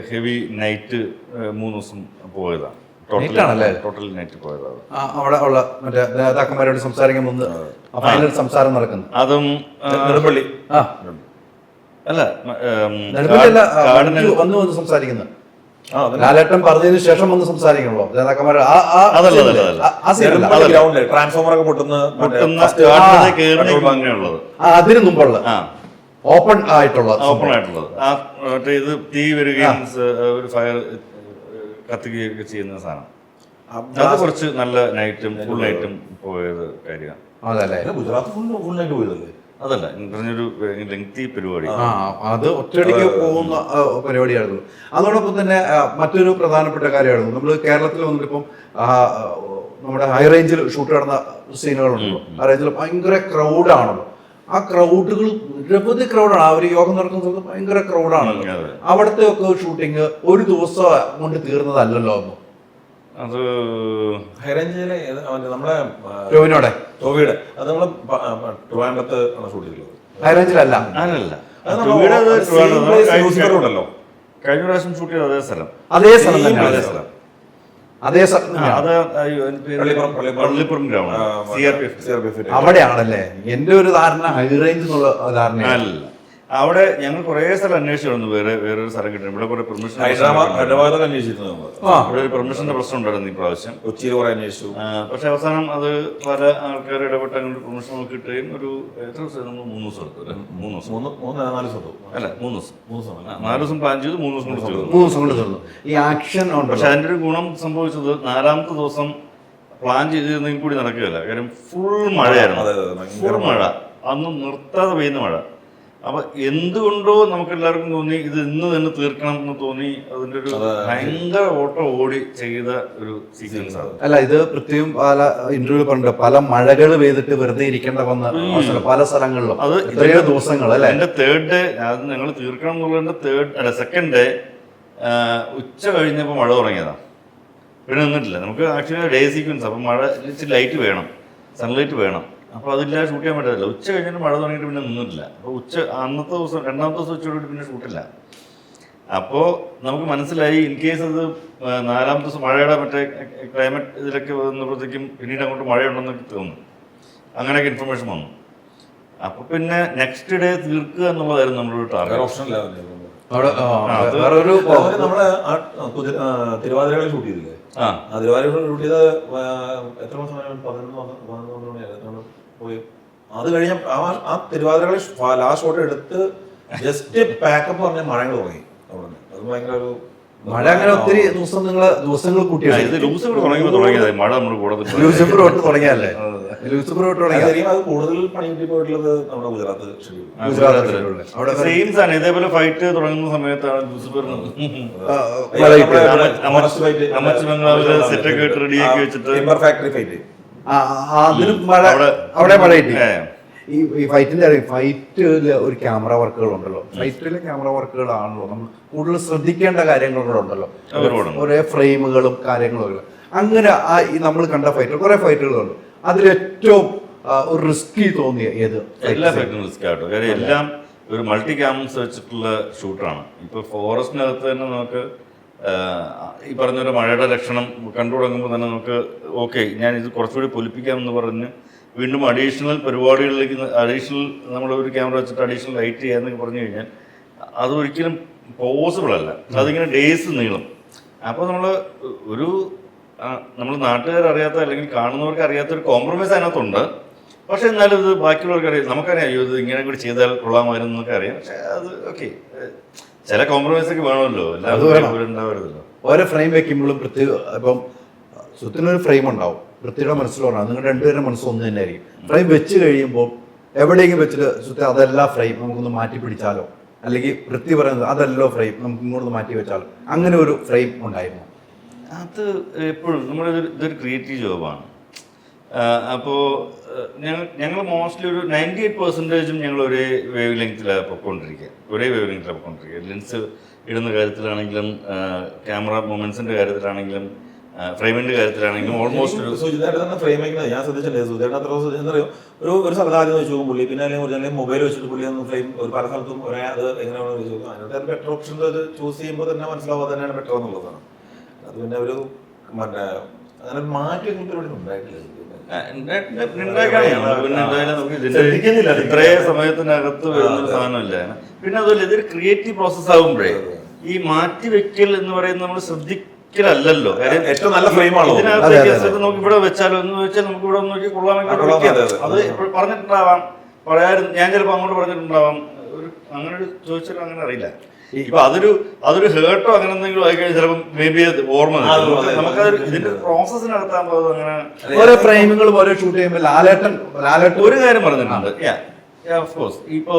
ഹെവി നൈറ്റ് 3 ദിവസം പോയതാണ്. ആണല്ലേ? ടോട്ടൽ നൈറ്റ് പോയതാണ്. അവിടെ ഉള്ള മറ്റേ നേതാക്കന്മാരോട് സംസാരിക്കാൻ വന്ന് ഫൈനൽ സംസാരം നടക്കുന്നു. അതും നെടുമ്പള്ളി ആ അല്ല നെടുമ്പള്ളിയല്ല, വന്ന് സംസാരിക്കുന്നത്. ലാലേട്ടൻ പറഞ്ഞതിന് ശേഷം വന്ന് സംസാരിക്കണല്ലോ നേതാക്കന്മാർ. ഗ്രൗണ്ടിൽ ട്രാൻസ്ഫോമർ ഒക്കെ പൊട്ടുന്ന അങ്ങനെയുള്ളത് അതിന് മുമ്പുള്ള ഓപ്പൺ ആയിട്ടുള്ളത് ആ മറ്റേ ഇത് തീ വരികയും ഒരു ഫയർ കത്തുകയൊക്കെ ചെയ്യുന്ന സാധനം. അത് കുറച്ച് നല്ല നൈറ്റും ഫുൾ നൈറ്റും പോയത് കാര്യമാണ്. അതല്ലേ? ഗുജറാത്ത് ഫുൾ നൈറ്റ് പോയതല്ലേ? അതല്ല പറഞ്ഞൊരു ലെങ്തി പരിപാടി. അത് ഒറ്റയടിക്ക് പോകുന്ന പരിപാടിയായിരുന്നു. അതോടൊപ്പം തന്നെ മറ്റൊരു പ്രധാനപ്പെട്ട കാര്യമായിരുന്നു, നമ്മൾ കേരളത്തിൽ വന്നിട്ടിപ്പം നമ്മുടെ ഹൈ റേഞ്ചിൽ ഷൂട്ട് നടന്ന സീനുകളുണ്ടല്ലോ. ഹൈ റേഞ്ചിൽ ഭയങ്കര ക്രൗഡാണല്ലോ. ആ ക്രൗഡുകൾ നിരവധി ക്രൗഡാണ്. ആ ഒരു യോഗം നടക്കുന്ന സ്ഥലത്ത് ഭയങ്കര ക്രൗഡാണല്ലോ. അവിടുത്തെ ഒക്കെ ഷൂട്ടിങ് ഒരു ദിവസം കൊണ്ട് തീർന്നതല്ലല്ലോ ഒന്നും. അത് ഹൈറേഞ്ചിലെ നമ്മളെ ടോവിനോടെ അത് നമ്മള് ട്രിവാൻഡ്രത്ത് ഷൂട്ട് ചെയ്തത്. ഹൈറേഞ്ചിലല്ല, അല്ലല്ല, ഉണ്ടല്ലോ കഴിഞ്ഞ പ്രാവശ്യം ഷൂട്ട് ചെയ്ത അതേ സ്ഥലം തന്നെയാണ്. അതേ സ്ഥലം അത് പള്ളിപ്പുറം ഗ്രൗണ്ട് CRPF. അവിടെയാണല്ലേ? എന്റെ ഒരു ധാരണ ഹൈ റേഞ്ച് എന്നുള്ള ധാരണ അല്ല. അവിടെ ഞങ്ങൾ കുറെ സ്ഥലം അന്വേഷിച്ചു. വേറൊരു സ്ഥലം കിട്ടും. ഇവിടെ കുറെ പെർമിഷൻ, ഹൈദരാബാദൊക്കെ അന്വേഷിച്ചിരുന്നു. ഇവിടെ ഒരു പെർമിഷന്റെ പ്രശ്നം ഉണ്ടായിരുന്നു ഈ പ്രാവശ്യം. കൊച്ചിയിൽ കുറെ അന്വേഷിച്ചു. പക്ഷെ അവസാനം അത് പല ആൾക്കാർ ഇടപെട്ട് അങ്ങനെ പെർമിഷൻ കിട്ടുകയും ഒരു എത്ര ദിവസം 3 ദിവസം എടുത്തു. 3 ദിവസം 4 ദിവസം അല്ല 3 ദിവസം 4 ദിവസം പ്ലാൻ ചെയ്തു, 3 ദിവസം കൊണ്ട് 3 ദിവസം കൊണ്ട് തീർന്നു ഈ ആക്ഷൻ. പക്ഷെ അതിന്റെ ഒരു ഗുണം സംഭവിച്ചത് 4ാമത്തെ ദിവസം പ്ലാൻ ചെയ്തിരുന്നെങ്കിൽ കൂടി നടക്കുകയില്ല. കാര്യം ഫുൾ മഴയായിരുന്നു. ഫുൾ മഴ, അന്ന് നിർത്താതെ പെയ്യുന്ന മഴ. അപ്പൊ എന്തുകൊണ്ടോ നമുക്ക് എല്ലാവർക്കും തോന്നി ഇത് ഇന്ന് തന്നെ തീർക്കണം എന്ന് തോന്നി. അതിന്റെ ഒരു ഭയങ്കര ഓട്ടം ഓടി ചെയ്ത ഒരു സീക്വൻസ് ആണ്. അല്ല, ഇത് പ്രത്യേകം പല ഇന്റർവ്യൂ പറഞ്ഞിട്ട് പല മഴകൾ പെയ്തിട്ട് വെറുതെ ഇരിക്കേണ്ട വന്ന പല സ്ഥലങ്ങളിലും അത് എത്രയോ ദിവസങ്ങൾ അല്ലെ. എന്റെ 3rd ഡേ അത് ഞങ്ങൾ തീർക്കണം എന്നുള്ളതിന്റെ 2nd ഡേ ഉച്ച കഴിഞ്ഞപ്പോൾ മഴ തുടങ്ങിയതാണ്. പിന്നെ നിന്നിട്ടില്ല. നമുക്ക് ആക്ച്വലി ഡേ സീക്വൻസ്. അപ്പം മഴ ഇച്ചിരി ലൈറ്റ് വേണം, സൺലൈറ്റ് വേണം. അപ്പോൾ അതില്ലാതെ ഷൂട്ട് ചെയ്യാൻ പറ്റില്ല. ഉച്ച കഴിഞ്ഞിട്ട് മഴ തുടങ്ങിയിട്ട് പിന്നെ നിന്നിട്ടില്ല. അപ്പോൾ അന്നത്തെ ദിവസം 2ാമത്തെ ദിവസം ഉച്ചയോടുകൂടി പിന്നെ ഷൂട്ടില്ല. അപ്പോൾ നമുക്ക് മനസ്സിലായി ഇൻ കേസ് അത് 4ാമത്തെ ദിവസം മഴയുടെ മറ്റേ ക്ലൈമറ്റ് ഇതിലൊക്കെ വന്നപ്പോഴത്തേക്കും പിന്നീട് അങ്ങോട്ട് മഴയുണ്ടെന്നൊക്കെ തോന്നുന്നു. അങ്ങനെയൊക്കെ ഇൻഫർമേഷൻ വന്നു. അപ്പോൾ പിന്നെ നെക്സ്റ്റ് ഡേ തീർക്കുക എന്നുള്ളതായിരുന്നു നമ്മളൊരു ടാർഗറ്റ്. ഓപ്ഷനില്ല. നമ്മള് തിരുവാതിരകളെ ഷൂട്ട് ചെയ്തില്ലേ? തിരുവാതിര ഷൂട്ട് ചെയ്ത് എത്ര മാസം? 11 മണിയായിരുന്നു പോയി. അത് കഴിഞ്ഞ ആ തിരുവാതിരകളെ ലാസ്റ്റ് ഷോട്ട് എടുത്ത് ജസ്റ്റ് പാക്കപ്പ് പറഞ്ഞ മഴകൾ തുടങ്ങി അവിടെ. അത് ഭയങ്കര ഒരു മഴ. അങ്ങനെ ഒത്തിരി ദിവസങ്ങൾ കൂട്ടിയത് മഴ നമ്മൾ കൂടുതൽ ലൂസിഫർ തൊട്ട് തുടങ്ങിയല്ലേ? ലൂസിഫർ തൊട്ട് തുടങ്ങിയ അത് കൂടുതൽ പണി കിട്ടി പോയിട്ടുള്ളത് നമ്മുടെ ഗുജറാത്ത്. സെയിം സാധനം. ഇതേപോലെ ഫൈറ്റ് തുടങ്ങുന്ന സമയത്താണ് ലൂസിഫർ അമ്മച്ചി ബംഗ്ലാവില് സെറ്റൊക്കെ ഇട്ട് റെഡിയാക്കി വെച്ചിട്ട് ഫാക്ടറി ഫൈറ്റ്. അതിനും മഴ, അവിടെ മഴ കിട്ടി. ഈ ഫൈറ്റില് ഒരു ക്യാമറ വർക്കുകൾ ഉണ്ടല്ലോ. ഫൈറ്റിലെ ക്യാമറ വർക്കുകളാണല്ലോ നമ്മൾ കൂടുതൽ ശ്രദ്ധിക്കേണ്ട കാര്യങ്ങളുണ്ടല്ലോ. ഒരേ ഫ്രെയിമുകളും കാര്യങ്ങളും. അങ്ങനെ നമ്മൾ കണ്ട ഫൈറ്റുകൾ, കുറെ ഫൈറ്റുകളുണ്ട്. അതിലേറ്റവും ഒരു റിസ്കി തോന്നിയ ഏത്? എല്ലാ ഫൈറ്റും റിസ്ക് ആട്ടോ. കാര്യം എല്ലാം ഒരു മൾട്ടി ക്യാമറസ് വെച്ചിട്ടുള്ള ഷൂട്ടാണ്. ഇപ്പൊ ഫോറസ്റ്റിനകത്ത് തന്നെ നമുക്ക് ഈ പറഞ്ഞൊരു മഴയുടെ ലക്ഷണം കണ്ടു തുടങ്ങുമ്പോൾ തന്നെ നമുക്ക് ഓക്കെ ഞാൻ ഇത് കുറച്ചുകൂടി പൊലിപ്പിക്കാമെന്ന് പറഞ്ഞ് വീണ്ടും അഡീഷണൽ പരിപാടികളിലേക്ക് നമ്മൾ ഒരു ക്യാമറ വെച്ചിട്ട് അഡീഷണൽ ലൈറ്റ് ചെയ്യാന്നൊക്കെ പറഞ്ഞു കഴിഞ്ഞാൽ അതൊരിക്കലും പോസിബിൾ അല്ല. അതിങ്ങനെ ഡേയ്സ് നീളും. അപ്പോൾ നമ്മൾ നാട്ടുകാരറിയാത്ത അല്ലെങ്കിൽ കാണുന്നവർക്ക് അറിയാത്ത ഒരു കോംപ്രമൈസ് അതിനകത്തുണ്ട്. പക്ഷെ എന്നാലും ഇത് ബാക്കിയുള്ളവർക്ക് അറിയാം. നമുക്കറിയാം അയ്യോ ഇത് ഇങ്ങനെ കൂടി ചെയ്താൽ കൊള്ളാമായിരുന്നു എന്നൊക്കെ അറിയാം. പക്ഷെ അത് ഓക്കെ, ചില കോംപ്രമൈസ് ഒക്കെ വേണമല്ലോ. ഉണ്ടാവരുതല്ലോ. ഓരോ ഫ്രെയിം വെക്കുമ്പോഴും ഇപ്പം സുത്തിനൊരു ഫ്രെയിം ഉണ്ടാവും. പൃഥ്വിയുടെ മനസ്സിൽ പറഞ്ഞാൽ നിങ്ങൾ രണ്ടുപേരുടെ മനസ്സ് ഒന്ന് തന്നെ ആയിരിക്കും. ഫ്രെയിം വെച്ച് കഴിയുമ്പോൾ എവിടെയെങ്കിലും വെച്ചിട്ട് സുത്തി അതെല്ലാം ഫ്രെയിം നമുക്കൊന്ന് മാറ്റി പിടിച്ചാലോ, അല്ലെങ്കിൽ പൃഥ്വി പറയുന്നത് അതല്ലോ ഫ്രെയിം നമുക്ക് ഇങ്ങോട്ട് മാറ്റി വെച്ചാലോ, അങ്ങനെ ഒരു ഫ്രെയിം ഉണ്ടായിരുന്നു. അത് എപ്പോഴും ഇതൊരു ക്രിയേറ്റീവ് ജോബാണ്. അപ്പോൾ ഞങ്ങൾ മോസ്റ്റ്ലി ഒരു 98% ഞങ്ങൾ ഒരേ വേവ് ലെങ്ത്തിലാണ് പൊയ്ക്കൊണ്ടിരിക്കുക. ലെൻസ് ഇടുന്ന കാര്യത്തിലാണെങ്കിലും ക്യാമറ മൂവ്മെന്റ്സിന്റെ കാര്യത്തിലാണെങ്കിലും ഫ്രെയിമിന്റെ കാര്യത്തിലാണെങ്കിലും ഓൾമോസ്റ്റ് സുജിതായിട്ട് തന്നെ ഫ്രെയിം വയ്ക്കുന്നത് ഞാൻ ശ്രദ്ധിച്ചിട്ടുണ്ട്. സുജിതായിട്ട് അത്ര ശ്രദ്ധിച്ചെന്നറിയോ, ഒരു സ്ഥലത്ത് ആദ്യം വെച്ച് നോക്കും പുള്ളി, പിന്നെ അല്ലെങ്കിൽ മൊബൈൽ വെച്ചിട്ട് പുള്ളി ഒന്ന് ഫ്രെയിം ഒരു പല സ്ഥലത്തും ഒരേ അത് എങ്ങനെയാണെന്ന് വെച്ച് നോക്കും. അതിനകത്ത് ബെറ്റർ ഓപ്ഷൻ ചൂസ് ചെയ്യുമ്പോൾ തന്നെ മനസ്സിലാവുക തന്നെയാണ് ബെറ്റർ എന്നുള്ളതാണ്. അത് പിന്നെ ഒരു മറ്റേ അങ്ങനെ ഒരു മാറ്റം എങ്ങനത്തെ ഇവിടെ ഉണ്ടായിട്ടില്ല. ശ്രദ്ധിക്കുന്നില്ല ഇത്രയും സമയത്തിനകത്ത് വരുന്നൊരു സാധനമല്ല. പിന്നെ അതുപോലെ ഇതൊരു ക്രിയേറ്റീവ് പ്രോസസ് ആകുമ്പോഴേ ഈ മാറ്റി വെക്കൽ എന്ന് പറയുന്നത് നമ്മൾ ശ്രദ്ധിക്കലല്ലോ. കാര്യം ഏറ്റവും നല്ല ഫ്രെയിം ആണോ ഇതിനകത്ത് നമുക്ക് ഇവിടെ വെച്ചാലോ എന്ന് വെച്ചാൽ നമുക്ക് ഇവിടെ നോക്കി കൊള്ളാമെങ്കിൽ അത് എപ്പോഴും പറഞ്ഞിട്ടുണ്ടാവാം, പറയാറുണ്ട്. ഞാൻ ചിലപ്പോൾ അങ്ങോട്ട് പറഞ്ഞിട്ടുണ്ടാവാം. ഒരു അങ്ങനെ ഒരു ചോദിച്ചാലും അങ്ങനെ അറിയില്ല. ഇപ്പൊ അതൊരു ഹേർട്ടോ അങ്ങനെ എന്തെങ്കിലും ആയി കഴിഞ്ഞാൽ ചിലപ്പോൾ മേ ബി അത് ഓർമ്മ നമുക്കത് ഇതിന്റെ പ്രോസസ്സിനകത്താകുമ്പോൾ അത് അങ്ങനെ ഓരോ ഫ്രെയിമുകളും ഓരോ ഷൂട്ട് ചെയ്യുമ്പോൾ ലാലേട്ടൻ ഒരു കാര്യം പറഞ്ഞിട്ടുണ്ട്. ഓഫ് കോഴ്സ് ഇപ്പോ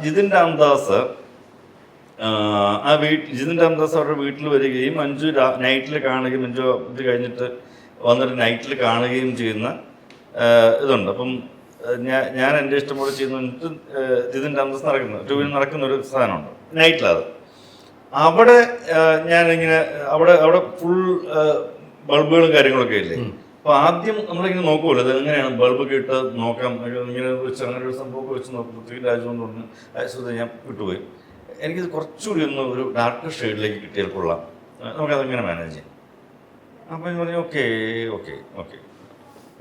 ജിതിൻ രാംദാസ് ജിതിൻ രാംദാസ് അവരുടെ വീട്ടിൽ വരികയും മഞ്ജു നൈറ്റിൽ കാണുകയും, മഞ്ജു ഇത് കഴിഞ്ഞിട്ട് വന്നിട്ട് നൈറ്റിൽ കാണുകയും ചെയ്യുന്ന ഇതുണ്ട്. അപ്പം ഞാൻ എൻ്റെ ഇഷ്ടം പോലെ ചെയ്യുന്ന ജിതിൻ രാംദാസ് നടക്കുന്ന ഒരു സാധനമുണ്ട് നൈറ്റിലത്. അവിടെ ഞാനിങ്ങനെ അവിടെ ഫുൾ ബൾബുകളും കാര്യങ്ങളൊക്കെ ഇല്ലേ. അപ്പൊ ആദ്യം നമ്മളിങ്ങനെ നോക്കുമല്ലോ, അത് എങ്ങനെയാണ് ബൾബൊക്കെ ഇട്ട് നോക്കാം, ഇങ്ങനെ വെച്ച് അങ്ങനെ ഒരു സംഭവമൊക്കെ വെച്ച് നോക്കുമ്പോഴത്തേക്കും രാജുകൊണ്ട് പറഞ്ഞു സുഹൃത്ത് ഞാൻ വിട്ടുപോയി, എനിക്കിത് കുറച്ചുകൂടി ഒന്ന് ഒരു ഡാർക്ക് ഷെയ്ഡിലേക്ക് കിട്ടിയാൽ കൊള്ളാം, നമുക്കതെങ്ങനെ മാനേജ് ചെയ്യാം. അപ്പം ഞാൻ പറഞ്ഞു ഓക്കെ ഓക്കെ ഓക്കെ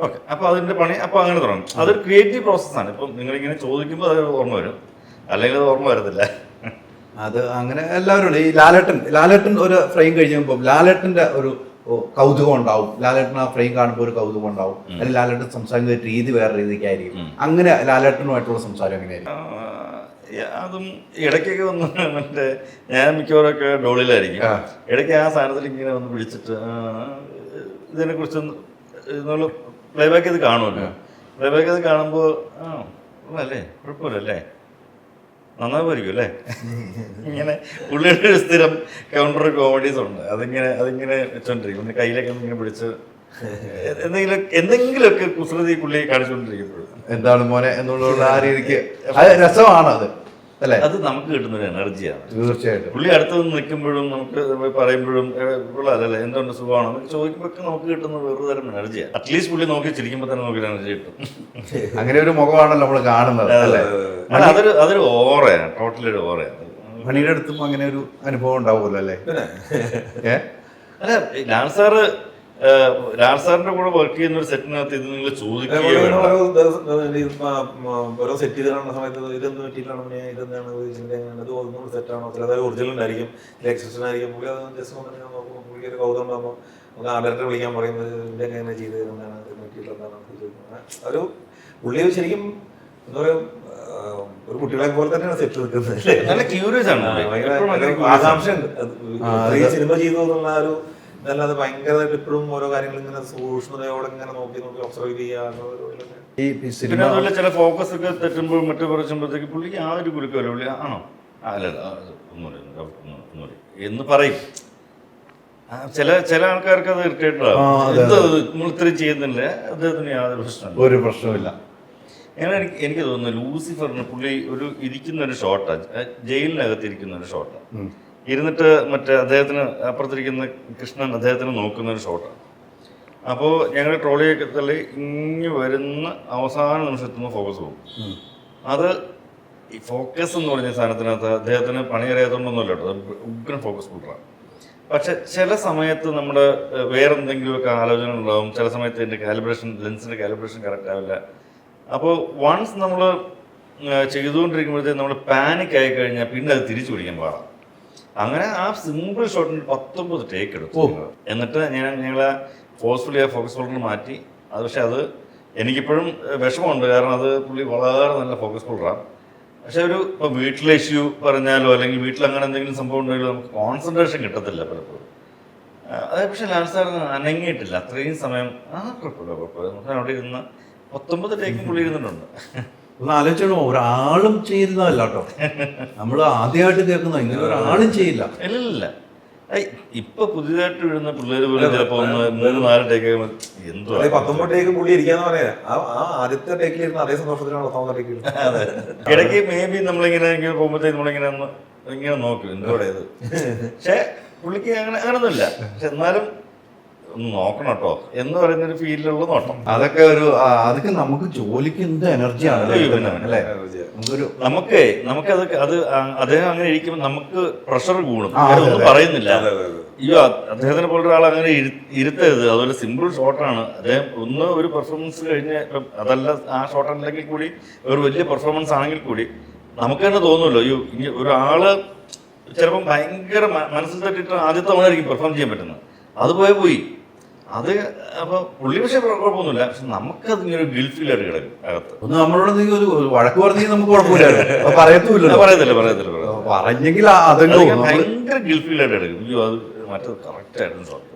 ഓക്കെ. അപ്പോൾ അതിൻ്റെ പണി അപ്പോൾ അങ്ങനെ തുടങ്ങും. അതൊരു ക്രിയേറ്റീവ് പ്രോസസ്സാണ്. ഇപ്പം നിങ്ങളിങ്ങനെ ചോദിക്കുമ്പോൾ അത് ഓർമ്മ വരും, അല്ലെങ്കിൽ അത് ഓർമ്മ വരത്തില്ല. അത് അങ്ങനെ എല്ലാവരും ഈ ലാലേട്ടൻ ഒരു ഫ്രെയിം കഴിയുമ്പോൾ ലാലേട്ടന്റെ ഒരു കൗതുകം ഉണ്ടാവും. ലാലേട്ടൻ ആ ഫ്രെയിം കാണുമ്പോൾ ഒരു കൗതുകം ഉണ്ടാവും. അല്ലെങ്കിൽ ലാലേട്ടൻ സംസാരിക്കുന്ന രീതി വേറെ രീതിക്കായിരിക്കും. അങ്ങനെ ലാലേട്ടനുമായിട്ടുള്ള സംസാരം എങ്ങനെയായിരിക്കും? അതും ഇടയ്ക്കൊക്കെ വന്ന് മറ്റേ ഞാൻ മിക്കവാറൊക്കെ ഡോളിലായിരിക്കും. ഇടയ്ക്ക് ആ സാധനത്തിൽ ഇങ്ങനെ വന്ന് പിടിച്ചിട്ട് ഇതിനെക്കുറിച്ചൊന്ന് നമ്മൾ പ്ലേബാക്ക് ചെയ്ത് കാണുമല്ലോ. പ്ലേബാക്ക് ചെയ്ത് കാണുമ്പോൾ അല്ലേ കുഴപ്പമില്ലല്ലേ, നന്നാവുമായിരിക്കും അല്ലേ, ഇങ്ങനെ പുള്ളിയുടെ ഒരു സ്ഥിരം കൗണ്ടർ കോമഡീസ് ഉണ്ട്. അതിങ്ങനെ വെച്ചോണ്ടിരിക്കും. പിന്നെ കയ്യിലൊക്കെ ഇങ്ങനെ പിടിച്ച് എന്തെങ്കിലുമൊക്കെ കുസൃതി പുള്ളി കാണിച്ചുകൊണ്ടിരിക്കുമ്പോൾ എന്താണ് മോനെ എന്നുള്ള ആ രീതിക്ക് അത് രസമാണ്. അത് അല്ലേ, അത് നമുക്ക് കിട്ടുന്ന ഒരു എനർജിയാണ്. തീർച്ചയായിട്ടും പുള്ളി അടുത്ത് നിൽക്കുമ്പോഴും നമുക്ക് പറയുമ്പോഴും അല്ലല്ലേ എന്തുകൊണ്ട് സുഖമാണോ എന്നൊക്കെ ചോദിക്കുമ്പോഴൊക്കെ നമുക്ക് കിട്ടുന്ന വേറൊരു തരം എനർജിയാണ്. അറ്റ്ലീസ്റ്റ് പുള്ളി നോക്കി ചിരിക്കുമ്പോൾ തന്നെ നമുക്ക് എനർജി കിട്ടും. അങ്ങനെ ഒരു മുഖമാണല്ലോ നമ്മൾ കാണുന്നത് അല്ലേ. അതൊരു ഓറയാണ്, ടോട്ടലി ഒരു ഓറയാണ്. മണിയുടെ അടുത്തും അങ്ങനെ ഒരു അനുഭവം ഉണ്ടാവുമല്ലോ അല്ലേ. അല്ല ലാൽ സാറിന്റെ കൂടെ വർക്ക് ചെയ്യുന്ന ഒരു സെറ്റിനകത്ത് ഇത് നിങ്ങൾ ചോദിക്കുകയോ ഓരോ സെറ്റ് ചെയ്ത് കാണുന്ന സമയത്ത് ഇതെന്ത് പറ്റിയിട്ടാണ് ഇതെന്താണ് ഇത് ഒന്നും സെറ്റാണോ, ചിലത് ഒറിജിനൽ ഉണ്ടായിരിക്കും, എക്സെപ്ഷൻ ആയിരിക്കും. പുള്ളി അത് ജസ്റ്റ് നോക്കുമ്പോൾ പുള്ളിക്ക് ഒരു കൗതുകം ഉണ്ടാകുമ്പോൾ നമുക്ക് ആൾക്കാരെ വിളിക്കാൻ പറയുന്നത് ഇതിൻ്റെ എങ്ങനെ ചെയ്ത് എന്താണ് ഇത് പറ്റിയിട്ടുള്ളതാണ് ചോദിക്കുന്നത്. ഒരു പുള്ളി ശരിക്കും എന്താ പറയുക ഒരു കുട്ടികളെ പോലെ തന്നെയാണ് സെറ്റ് നിൽക്കുന്നത്. നല്ല ക്യൂരിയസ് ആണ്, ആകാംക്ഷ ഉണ്ട് ഈ സിനിമ ചെയ്തു എന്നുള്ള ഒരു ഇതല്ലാതെ ഭയങ്കരമായിട്ട് ഇപ്പോഴും ഓരോ കാര്യങ്ങൾ ഇങ്ങനെ സൂക്ഷ്മതയോടെ ഇങ്ങനെ നോക്കി ഒബ്സർവ് പിന്നെ അതുപോലെ ചില ഫോക്കസ് ഒക്കെ തെറ്റുമ്പോൾ മറ്റു പറയുമ്പോഴത്തേക്ക് പുള്ളിക്ക് ആ ഒരു കുരുക്കല്ല. പുള്ളി ആണോ അല്ലല്ല ഒന്നുമില്ല എന്ന് പറയും. ചില ആൾക്കാർക്ക് അത് ഇറിറ്റേറ്റഡ് ആവും. നമ്മൾ ഇത്രയും ചെയ്യുന്നില്ല, അദ്ദേഹത്തിന് യാതൊരു പ്രശ്നമില്ല, ഒരു പ്രശ്നമില്ല. അങ്ങനെ എനിക്ക് തോന്നുന്നു ലൂസിഫറിന് പുള്ളി ഒരു ഇരിക്കുന്ന ഒരു ഷോട്ടാണ്, ജയിലിനകത്ത് ഇരിക്കുന്ന ഒരു ഷോട്ടാണ്. ഇരുന്നിട്ട് മറ്റേ അദ്ദേഹത്തിന് അപ്പുറത്തിരിക്കുന്ന കൃഷ്ണൻ അദ്ദേഹത്തിന് നോക്കുന്ന ഒരു ഷോട്ടാണ്. അപ്പോൾ ഞങ്ങൾ ട്രോളിയൊക്കെ തള്ളി ഇങ്ങ് വരുന്ന അവസാന നിമിഷത്തുനിന്ന് ഫോക്കസ് പോകും. അത് ഈ ഫോക്കസ് എന്ന് പറഞ്ഞ സാധനത്തിനകത്ത് അദ്ദേഹത്തിന് പണിയറിയാത്തതുകൊണ്ടൊന്നുമല്ല കേട്ടോ, ഉഗ്രം ഫോക്കസ് ഫുള്ളാണ്. പക്ഷെ ചില സമയത്ത് നമ്മുടെ വേറെ എന്തെങ്കിലുമൊക്കെ ആലോചന ഉണ്ടാവും. ചില സമയത്ത് എൻ്റെ ലെൻസിൻ്റെ കാലിബ്രേഷൻ കറക്റ്റ് ആവില്ല. അപ്പോൾ വൺസ് നമ്മൾ ചെയ്തുകൊണ്ടിരിക്കുമ്പോഴത്തേക്ക് നമ്മൾ പാനിക് ആയി കഴിഞ്ഞാൽ പിന്നെ അത് തിരിച്ചു പിടിക്കാൻ പാടാം. അങ്ങനെ ആ സിമ്പിൾ ഷോട്ടിന് 19 ടേക്ക് എടുത്തു. എന്നിട്ട് ഞങ്ങൾ ഫോഴ്സ്ഫുള്ളി ആ ഫോക്കസ് ഹോൾഡർ മാറ്റി. അത് പക്ഷെ അത് എനിക്കിപ്പോഴും വിഷമമുണ്ട്, കാരണം അത് പുള്ളി വളരെ നല്ല ഫോക്കസ് ഹോൾഡറാണ്. പക്ഷെ ഒരു ഇപ്പോൾ വീട്ടിലെ ഇഷ്യൂ പറഞ്ഞാലോ അല്ലെങ്കിൽ വീട്ടിൽ അങ്ങനെ എന്തെങ്കിലും സംഭവം ഉണ്ടെങ്കിലോ നമുക്ക് കോൺസെൻട്രേഷൻ കിട്ടത്തില്ല പലപ്പോഴും. അത് പക്ഷെ ലാൽ സാറിന് അനങ്ങിയിട്ടില്ല അത്രയും സമയം. കുഴപ്പമില്ല അവിടെ ഇരുന്ന് 19 ടേക്കും പുള്ളി ഇരുന്നിട്ടുണ്ട്. ഒന്ന് ആലോചിച്ചോ, ഒരാളും ചെയ്യുന്നതല്ല കേട്ടോ, നമ്മൾ ആദ്യമായിട്ട് കേൾക്കുന്ന ഇങ്ങനെ ഒരാളും ചെയ്യില്ല. ഇല്ല ഇപ്പൊ പുതിയതായിട്ട് വീഴുന്ന പിള്ളേര് പോലും ചിലപ്പോ 3-4 ടേക്ക് എന്തോ 19 ടേക്ക് പുള്ളി ഇരിക്കാന്ന് പറയാ. ആ ആദ്യത്തെ ടേക്കിലിരുന്ന അതേ സന്തോഷത്തിലാണ് 19 ടേക്കിൽ. അതെ, ഇടയ്ക്ക് മേ ബി നമ്മളിങ്ങനെ പോകുമ്പോഴത്തേക്ക് നമ്മളിങ്ങനെ നോക്കും എന്തോടെ ഇത്. പക്ഷെ പുള്ളിക്ക് അങ്ങനൊന്നുമില്ല. പക്ഷെ എന്നാലും ഒന്ന് നോക്കണം കേട്ടോ എന്ന് പറയുന്നൊരു ഫീലിലുള്ള നോട്ടം. അതൊക്കെ നമുക്ക് ജോലിക്ക് എന്ത് എനർജിയാണ് അല്ലേ. നമുക്കത് അത് അദ്ദേഹം അങ്ങനെ ഇരിക്കുമ്പോൾ നമുക്ക് പ്രഷർ കൂടും. ഒന്നും പറയുന്നില്ല. അയ്യോ അദ്ദേഹത്തിനെ പോലൊരു ഒരാൾ അങ്ങനെ ഇരുത്തരുത്. അതൊരു സിമ്പിൾ ഷോട്ടാണ്. അദ്ദേഹം ഒരു പെർഫോമൻസ് കഴിഞ്ഞ് ഇപ്പം അതല്ല ആ ഷോട്ട് അല്ലെങ്കിൽ കൂടി ഒരു വലിയ പെർഫോമൻസ് ആണെങ്കിൽ കൂടി നമുക്ക് തന്നെ തോന്നുമല്ലോ അയ്യോ ഇനി ഒരാള് ചിലപ്പം ഭയങ്കര മനസ്സിൽ തട്ടിയിട്ട് ആദ്യത്തെ തവണയായിരിക്കും പെർഫോം ചെയ്യാൻ പറ്റുന്നത്. അത് പോയി അത് അപ്പൊ പുള്ളി പക്ഷേ കുഴപ്പമൊന്നുമില്ല. പക്ഷെ നമുക്കത് ഇങ്ങനെ ഗിൽറ്റ് ഫീലായിട്ട് കിടക്കും അകത്ത്. ഒന്ന് നമ്മളോട് ഒരു വഴക്ക് പറഞ്ഞെങ്കിൽ നമുക്ക് കുഴപ്പമില്ല, പറയത്തില്ല പറഞ്ഞെങ്കിൽ ഭയങ്കര ഗിൽറ്റ് ഫീലായിട്ട് കിടക്കും. അയ്യോ അത് മറ്റത് കറക്റ്റ് ആയിരുന്നു ഷോട്ട്.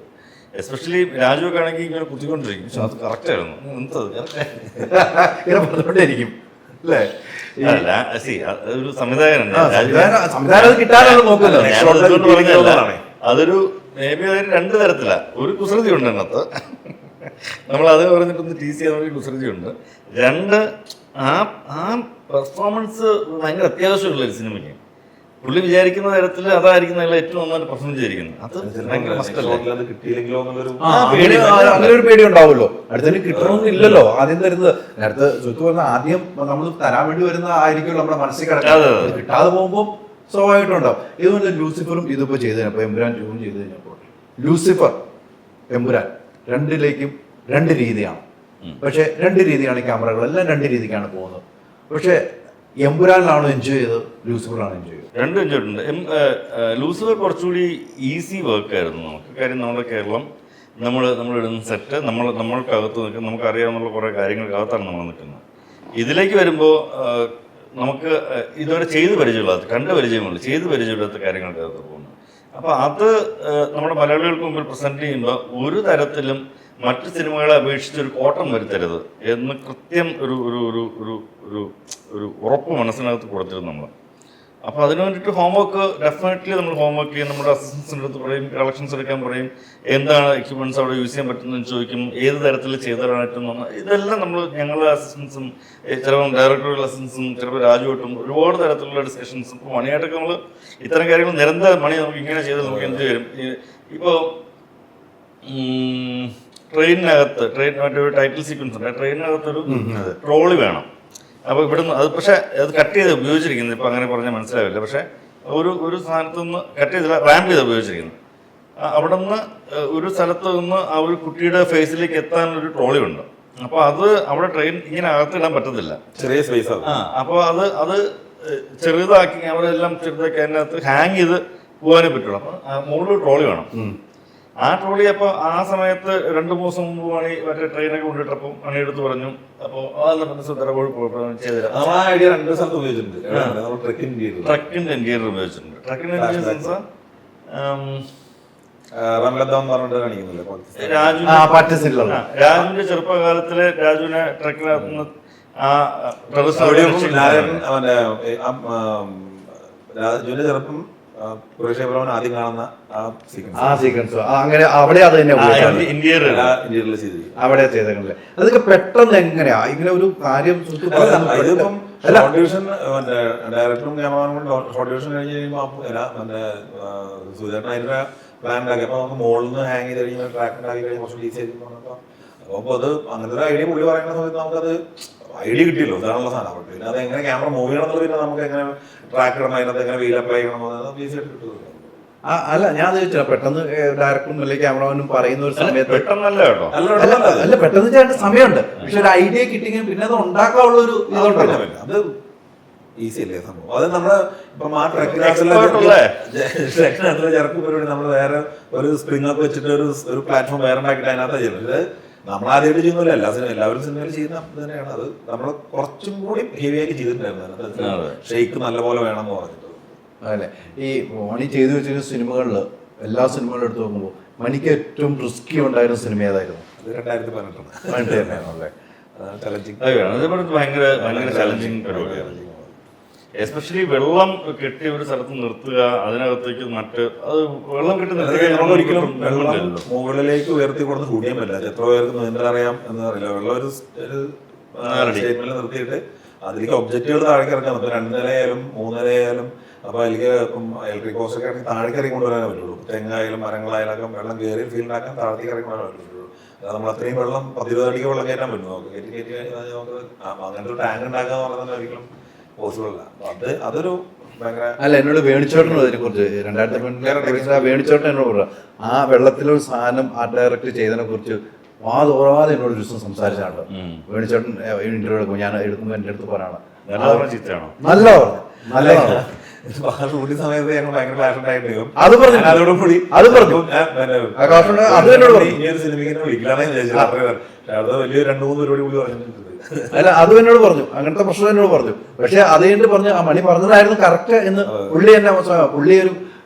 എസ്പെഷ്യലി രാജുവൊക്കെ ആണെങ്കിൽ ഇങ്ങനെ കുത്തിക്കൊണ്ടിരിക്കും. പക്ഷെ അത് കറക്റ്റ് ആയിരുന്നു പറഞ്ഞോണ്ടിരിക്കും അല്ലേ. ഒരു സംവിധായകനുണ്ട് അതൊരു മേ ബി അതൊരു 2 തരത്തിലാണ്. ഒരു കുസൃതി ഉണ്ട് അതിനകത്ത്. നമ്മളത് പറഞ്ഞിട്ടൊന്ന് ടീസ് ചെയ്യാൻ കുസൃതി ഉണ്ട്. 2 ആ പെർഫോമൻസ് ഭയങ്കര അത്യാവശ്യമുള്ള ഒരു സിനിമയ്ക്ക്. പുള്ളി വിചാരിക്കുന്ന തരത്തിൽ അതായിരിക്കും ഏറ്റവും നന്നായിട്ട് പെർഫോം ചെയ്തിരിക്കുന്നത്. അത് ഭയങ്കര അങ്ങനെ ഒരു പേടി ഉണ്ടാവുമല്ലോ. അടുത്തന്നെ കിട്ടണമെന്നില്ലല്ലോ ആദ്യം തരുന്നത്. നേരത്തെ ചുറ്റു പറഞ്ഞ ആദ്യം നമ്മൾ തരാൻ വേണ്ടി വരുന്ന ആയിരിക്കും നമ്മുടെ മനസ്സിൽ കിടക്കുന്നത്. കിട്ടാതെ പോകുമ്പോൾ സ്വാഭാവികമായിട്ടുണ്ടാവും. ഇതുപോലെ ലൂസിഫറും ഇതിപ്പോ ചെയ്ത് കഴിഞ്ഞപ്പോൾ എമ്പുരാൻ 2 ചെയ്ത് കഴിഞ്ഞപ്പോൾ ലൂസിഫർ എമ്പുരാൻ 2ലേക്കും 2 രീതിയാണ്. പക്ഷെ 2 രീതിയാണ് ഈ ക്യാമറകളെല്ലാം 2 രീതിക്കാണ് പോകുന്നത്. പക്ഷെ എമ്പുരാനിലാണോ എൻജോയ് ചെയ്തത്, ലൂസിഫറിലാണോ എൻജോയ് ചെയ്തത്? 2 എൻജോയ് ഉണ്ട്. ലൂസിഫർ കുറച്ചുകൂടി ഈസി വർക്കായിരുന്നു നമുക്ക്. കാര്യം നമ്മുടെ കേരളം നമ്മളിടുന്ന സെറ്റ് നമ്മൾക്കകത്ത് നിൽക്കുന്ന നമുക്കറിയാവുന്ന കുറേ കാര്യങ്ങൾക്കകത്താണ് നമ്മൾ നിൽക്കുന്നത്. ഇതിലേക്ക് വരുമ്പോൾ നമുക്ക് ഇതുവരെ ചെയ്ത് പരിചയമില്ലാത്ത കണ്ട് പരിചയമുള്ളൂ ചെയ്ത് പരിചയമില്ലാത്ത കാര്യങ്ങൾക്കകത്ത് പോകുന്നു. അപ്പോൾ അത് നമ്മുടെ മലയാളികൾക്ക് മുമ്പിൽ പ്രസന്റ് ചെയ്യുമ്പോൾ ഒരു തരത്തിലും മറ്റു സിനിമകളെ അപേക്ഷിച്ച് ഒരു കോട്ടം വരുത്തരുത് എന്ന് കൃത്യം ഒരു ഒരു ഒരു ഒരു ഒരു ഒരു ഉറപ്പ് മനസ്സിനകത്ത് കൊടുത്തിരുന്നു നമ്മൾ. അപ്പോൾ അതിന് വേണ്ടിയിട്ട് ഹോംവർക്ക് ഡെഫിനറ്റ്ലി നമ്മൾ ഹോംവർക്ക് ചെയ്യും. നമ്മുടെ അസിസ്റ്റൻസിൻ്റെ അടുത്ത് പറയും, കളക്ഷൻസ് എടുക്കാൻ പറയും, എന്താണ് എക്യുപ്മെൻറ്റ്സ് അവിടെ യൂസ് ചെയ്യാൻ പറ്റുന്നതെന്ന് ചോദിക്കും, ഏത് തരത്തിൽ ചെയ്തതാണ് ഏറ്റവും നന്നായി. ഇതെല്ലാം ഞങ്ങളുടെ അസിസ്റ്റൻസും ചിലപ്പോൾ ഡയറക്ടറുടെ അസിസ്റ്റൻസും ചിലപ്പോൾ രാജുവായിട്ടും ഒരുപാട് തരത്തിലുള്ള ഡിസ്കഷൻസും. ഇപ്പോൾ മണിയായിട്ടൊക്കെ നമ്മൾ ഇത്തരം കാര്യങ്ങൾ നിരന്തരം നമുക്ക് ഇങ്ങനെ ചെയ്താൽ നമുക്ക് എന്ത് വരും. ഇപ്പോൾ ട്രെയിനിനകത്ത് മറ്റൊരു ടൈറ്റിൽ സീക്വൻസ് ഉണ്ട്. ട്രെയിനിനകത്തൊരു ട്രോളി വേണം. അപ്പോൾ ഇവിടുന്ന് അത് പക്ഷേ അത് കട്ട് ചെയ്ത് ഉപയോഗിച്ചിരിക്കുന്നത്. ഇപ്പോൾ അങ്ങനെ പറഞ്ഞാൽ മനസ്സിലാവില്ല. പക്ഷേ ഒരു സ്ഥാനത്ത് നിന്ന് കട്ട് ചെയ്തില്ല, റാമ്പ് ചെയ്ത് ഉപയോഗിച്ചിരിക്കുന്നത്. അവിടെ നിന്ന് ഒരു സ്ഥലത്ത് നിന്ന് ആ ഒരു കുട്ടിയുടെ ഫേസിലേക്ക് എത്താനൊരു ട്രോളി ഉണ്ട്. അപ്പോൾ അത് അവിടെ ട്രെയിൻ ഇങ്ങനെ അകത്തിടാൻ പറ്റത്തില്ല, ചെറിയ സ്പേസ്. അപ്പോൾ അത് ചെറുതാക്കി അവരെല്ലാം ചെറുതാക്കി അതിനകത്ത് ഹാങ് ചെയ്ത് പോകാനേ പറ്റുള്ളൂ. അപ്പം മുകളിൽ ട്രോളി വേണം. ആ ട്രോളി അപ്പോൾ ആ സമയത്ത് 2 ദിവസം മുമ്പ് മറ്റേ ട്രെയിനൊക്കെ കൊണ്ടിട്ടപ്പോൾ പണിയെടുത്ത് പറഞ്ഞു. അപ്പോൾ അതെല്ലാം ചെയ്തില്ല. നമ്മൾ ആ ഐഡിയ 2 സ്ഥലത്ത് ഉപയോഗിച്ചിട്ടുണ്ട്. ട്രക്കിന്റെ ഇന്റീരിയർ ഉപയോഗിച്ചിട്ടുണ്ട്. ട്രക്കിന്റെ ഇന്റീരിയർ രാജുവിന്റെ ചെറുപ്പകാലത്തിലെ രാജുവിനെ ട്രക്കിനകത്ത് രാജുവിന്റെ ചെറുപ്പം ആദ്യം കാണുന്ന ആ സീക്വൻസ് അങ്ങനെ അവിടെ അത് തന്നെ അവിടെ ചെയ്തേക്കണല്ലേ. അതൊക്കെ പെട്ടെന്ന് എങ്ങനെയാ ഇങ്ങനെ ഒരു കാര്യം ഇതിപ്പം ഡയറക്ടറും ക്യാമറമാനും ഷോർട്ട് ഡിവിഷൻ കഴിഞ്ഞ് കഴിയുമ്പോൾ സുധേട്ടൻ അതിന്റെ പ്ലാൻ ഉണ്ടാക്കി. അപ്പൊ നമുക്ക് മുകളിൽ നിന്ന് ഹാങ് ചെയ്ത് കഴിഞ്ഞാൽ ട്രാക്ക് ഉണ്ടാക്കി കഴിഞ്ഞാൽ കുറച്ച് ഈസി ആയിട്ട് തോന്നുന്നു. അപ്പോൾ അത് അങ്ങനത്തെ ഒരു ഐഡിയ പുള്ളി പറയുന്ന സമയത്ത് നമുക്കത് ഐഡിയ കിട്ടിയല്ലോ. ഇതാണുള്ള സാധനം. പിന്നെ അത് എങ്ങനെ ക്യാമറ മൂവ് ചെയ്യണം എന്നുള്ളത് പിന്നെ നമുക്ക് എങ്ങനെ ട്രാക്ക് ഇടണം, അതിനകത്ത് എങ്ങനെ വീൽ അപ്ലൈ ചെയ്യണം എന്നത് ഈസി ആയിട്ട് കിട്ടുമല്ലോ. അല്ല ഞാൻ ചോദിച്ചാ പെട്ടെന്ന് ഡയറക്ടറും അല്ലെങ്കിൽ ക്യാമറമാനും പറയുന്ന ഒരു സമയത്ത് പെട്ടെന്നല്ല കേട്ടോ. അല്ല പെട്ടെന്ന് ചേട്ടൻ സമയമുണ്ട്. പക്ഷെ ഒരു ഐഡിയ കിട്ടിയെങ്കിൽ പിന്നെ അത് ഉണ്ടാക്കാനുള്ള ഒരു ഇതുണ്ടല്ലോ. അത് ഈസി അല്ലേ സംഭവം. അത് നമ്മള് ഇപ്പം ആ ട്രക്കിനകത്തുള്ള ചെറുക്ക് പരിപാടി നമ്മൾ വേറെ ഒരു സ്പ്രിംഗ് ഒക്കെ വെച്ചിട്ട് ഒരു പ്ലാറ്റ്ഫോം വേറെ ഉണ്ടാക്കിയിട്ട് അതിനകത്ത് ചെയ്യുന്നത്. ഇത് നമ്മളാദ്യമായിട്ട് ചെയ്യുന്നില്ല, എല്ലാവരും സിനിമയിൽ ചെയ്യുന്ന തന്നെയാണ്. അത് നമ്മൾ കുറച്ചും കൂടി ഹെവി ആയിട്ട് ചെയ്തിട്ടുണ്ടായിരുന്നു. ഷെയ്ക്ക് നല്ലപോലെ വേണമെന്ന് പറഞ്ഞിട്ട്. അല്ലേ ഈ മണി ചെയ്തു വെച്ചിരുന്ന സിനിമകളിൽ എല്ലാ സിനിമകളും എടുത്ത് നോക്കുമ്പോൾ മണിക്ക് ഏറ്റവും റിസ്കി ഉണ്ടായിരുന്ന സിനിമ ഏതായിരുന്നു? അത് 2018 തന്നെയാണല്ലേ. ഭയങ്കര ചലഞ്ചിങ് പരിപാടിയാണ്. എസ്പെഷ്യലി വെള്ളം കെട്ടി ഒരു സ്ഥലത്ത് നിർത്തുക, അതിനകത്തേക്ക് അത് വെള്ളം കെട്ടി നിർത്തുക. ഒരിക്കലും വെള്ളം മുകളിലേക്ക് ഉയർത്തി കൊടുത്ത് കൂടിയാൻ പറ്റില്ല. എത്ര പേർക്ക് നീന്തൽ അറിയാം എന്നറിയില്ല. വെള്ളം ഒരു സ്റ്റേറ്റ്മെന്റിൽ നിർത്തിയിട്ട് അതിലേക്ക് ഒബ്ജക്റ്റുകൾ താഴേക്ക് ഇറക്കാൻ. ഇപ്പൊ 2 നിലയായാലും 3 നിലയായാലും. അപ്പൊ അതിലേക്ക് ഇപ്പം ഇലക്ട്രിക് പോസ്റ്റ് ഒക്കെ ആണെങ്കിൽ താഴേക്ക് ഇറങ്ങി കൊണ്ടുവരാനേ പറ്റുള്ളൂ. തെങ്ങായാലും മരങ്ങളായാലും വെള്ളം കയറി ഫീൽഡാക്കാൻ താഴത്തേക്ക് ഇറങ്ങി കൊണ്ടുവരാൻ പറ്റുള്ളൂ. നമ്മൾ അത്രയും വെള്ളം 10-20 അടിക്ക് വെള്ളം കയറ്റാൻ പറ്റും. നമുക്ക് കയറ്റി നമുക്ക് അങ്ങനത്തെ ഒരു ടാങ്ക് ഉണ്ടാക്കുക എന്ന് പറയുന്നത് ഒരിക്കലും പോസിബിൾ അല്ല. അതൊരു ഭയങ്കര അല്ല എന്നോട് വേണിച്ചോട്ടനും അതിനെ കുറിച്ച് 2012 വേണിച്ചോട്ടൻ എന്നോട് പറഞ്ഞു ആ വെള്ളത്തിലൊരു സാധനം ആർട്ട് ഡയറക്റ്റ് ചെയ്തതിനെ കുറിച്ച് വാദോറാതെ എന്നോട് ഒരു ദിവസം സംസാരിച്ചാണ് വേണിച്ചോട്ടൻ ഇന്റർവ്യൂ എടുക്കും ഞാൻ എടുക്കുമ്പോൾ എൻ്റെ അടുത്ത് പറയണം നല്ലതാണോ ചീത്തയാണോ? നല്ല നല്ലതാണ്. ഷൂട്ടിംഗ് സമയത്ത് ഞങ്ങൾ ഭയങ്കര പാഷനറ്റ് ആയിട്ട് അത് പറഞ്ഞു അതോടുകൂടി അത് പറഞ്ഞു അത് എന്നോട് പറഞ്ഞു. ഈ ഒരു സിനിമയ്ക്ക് വിളിക്കലാണെന്ന് വിചാരിച്ചത് അത്രയും അത് വലിയ 2-3 പരിപാടി കൂടി പറഞ്ഞിട്ടുണ്ട്. അല്ല അതും എന്നോട് പറഞ്ഞു, അങ്ങനത്തെ പ്രശ്നം എന്നോട് പറഞ്ഞു. പക്ഷെ അത് കഴിഞ്ഞിട്ട് പറഞ്ഞു ആ മണി പറഞ്ഞതായിരുന്നു കറക്റ്റ് എന്ന് പുള്ളി എന്നെ പുള്ളി ഒരു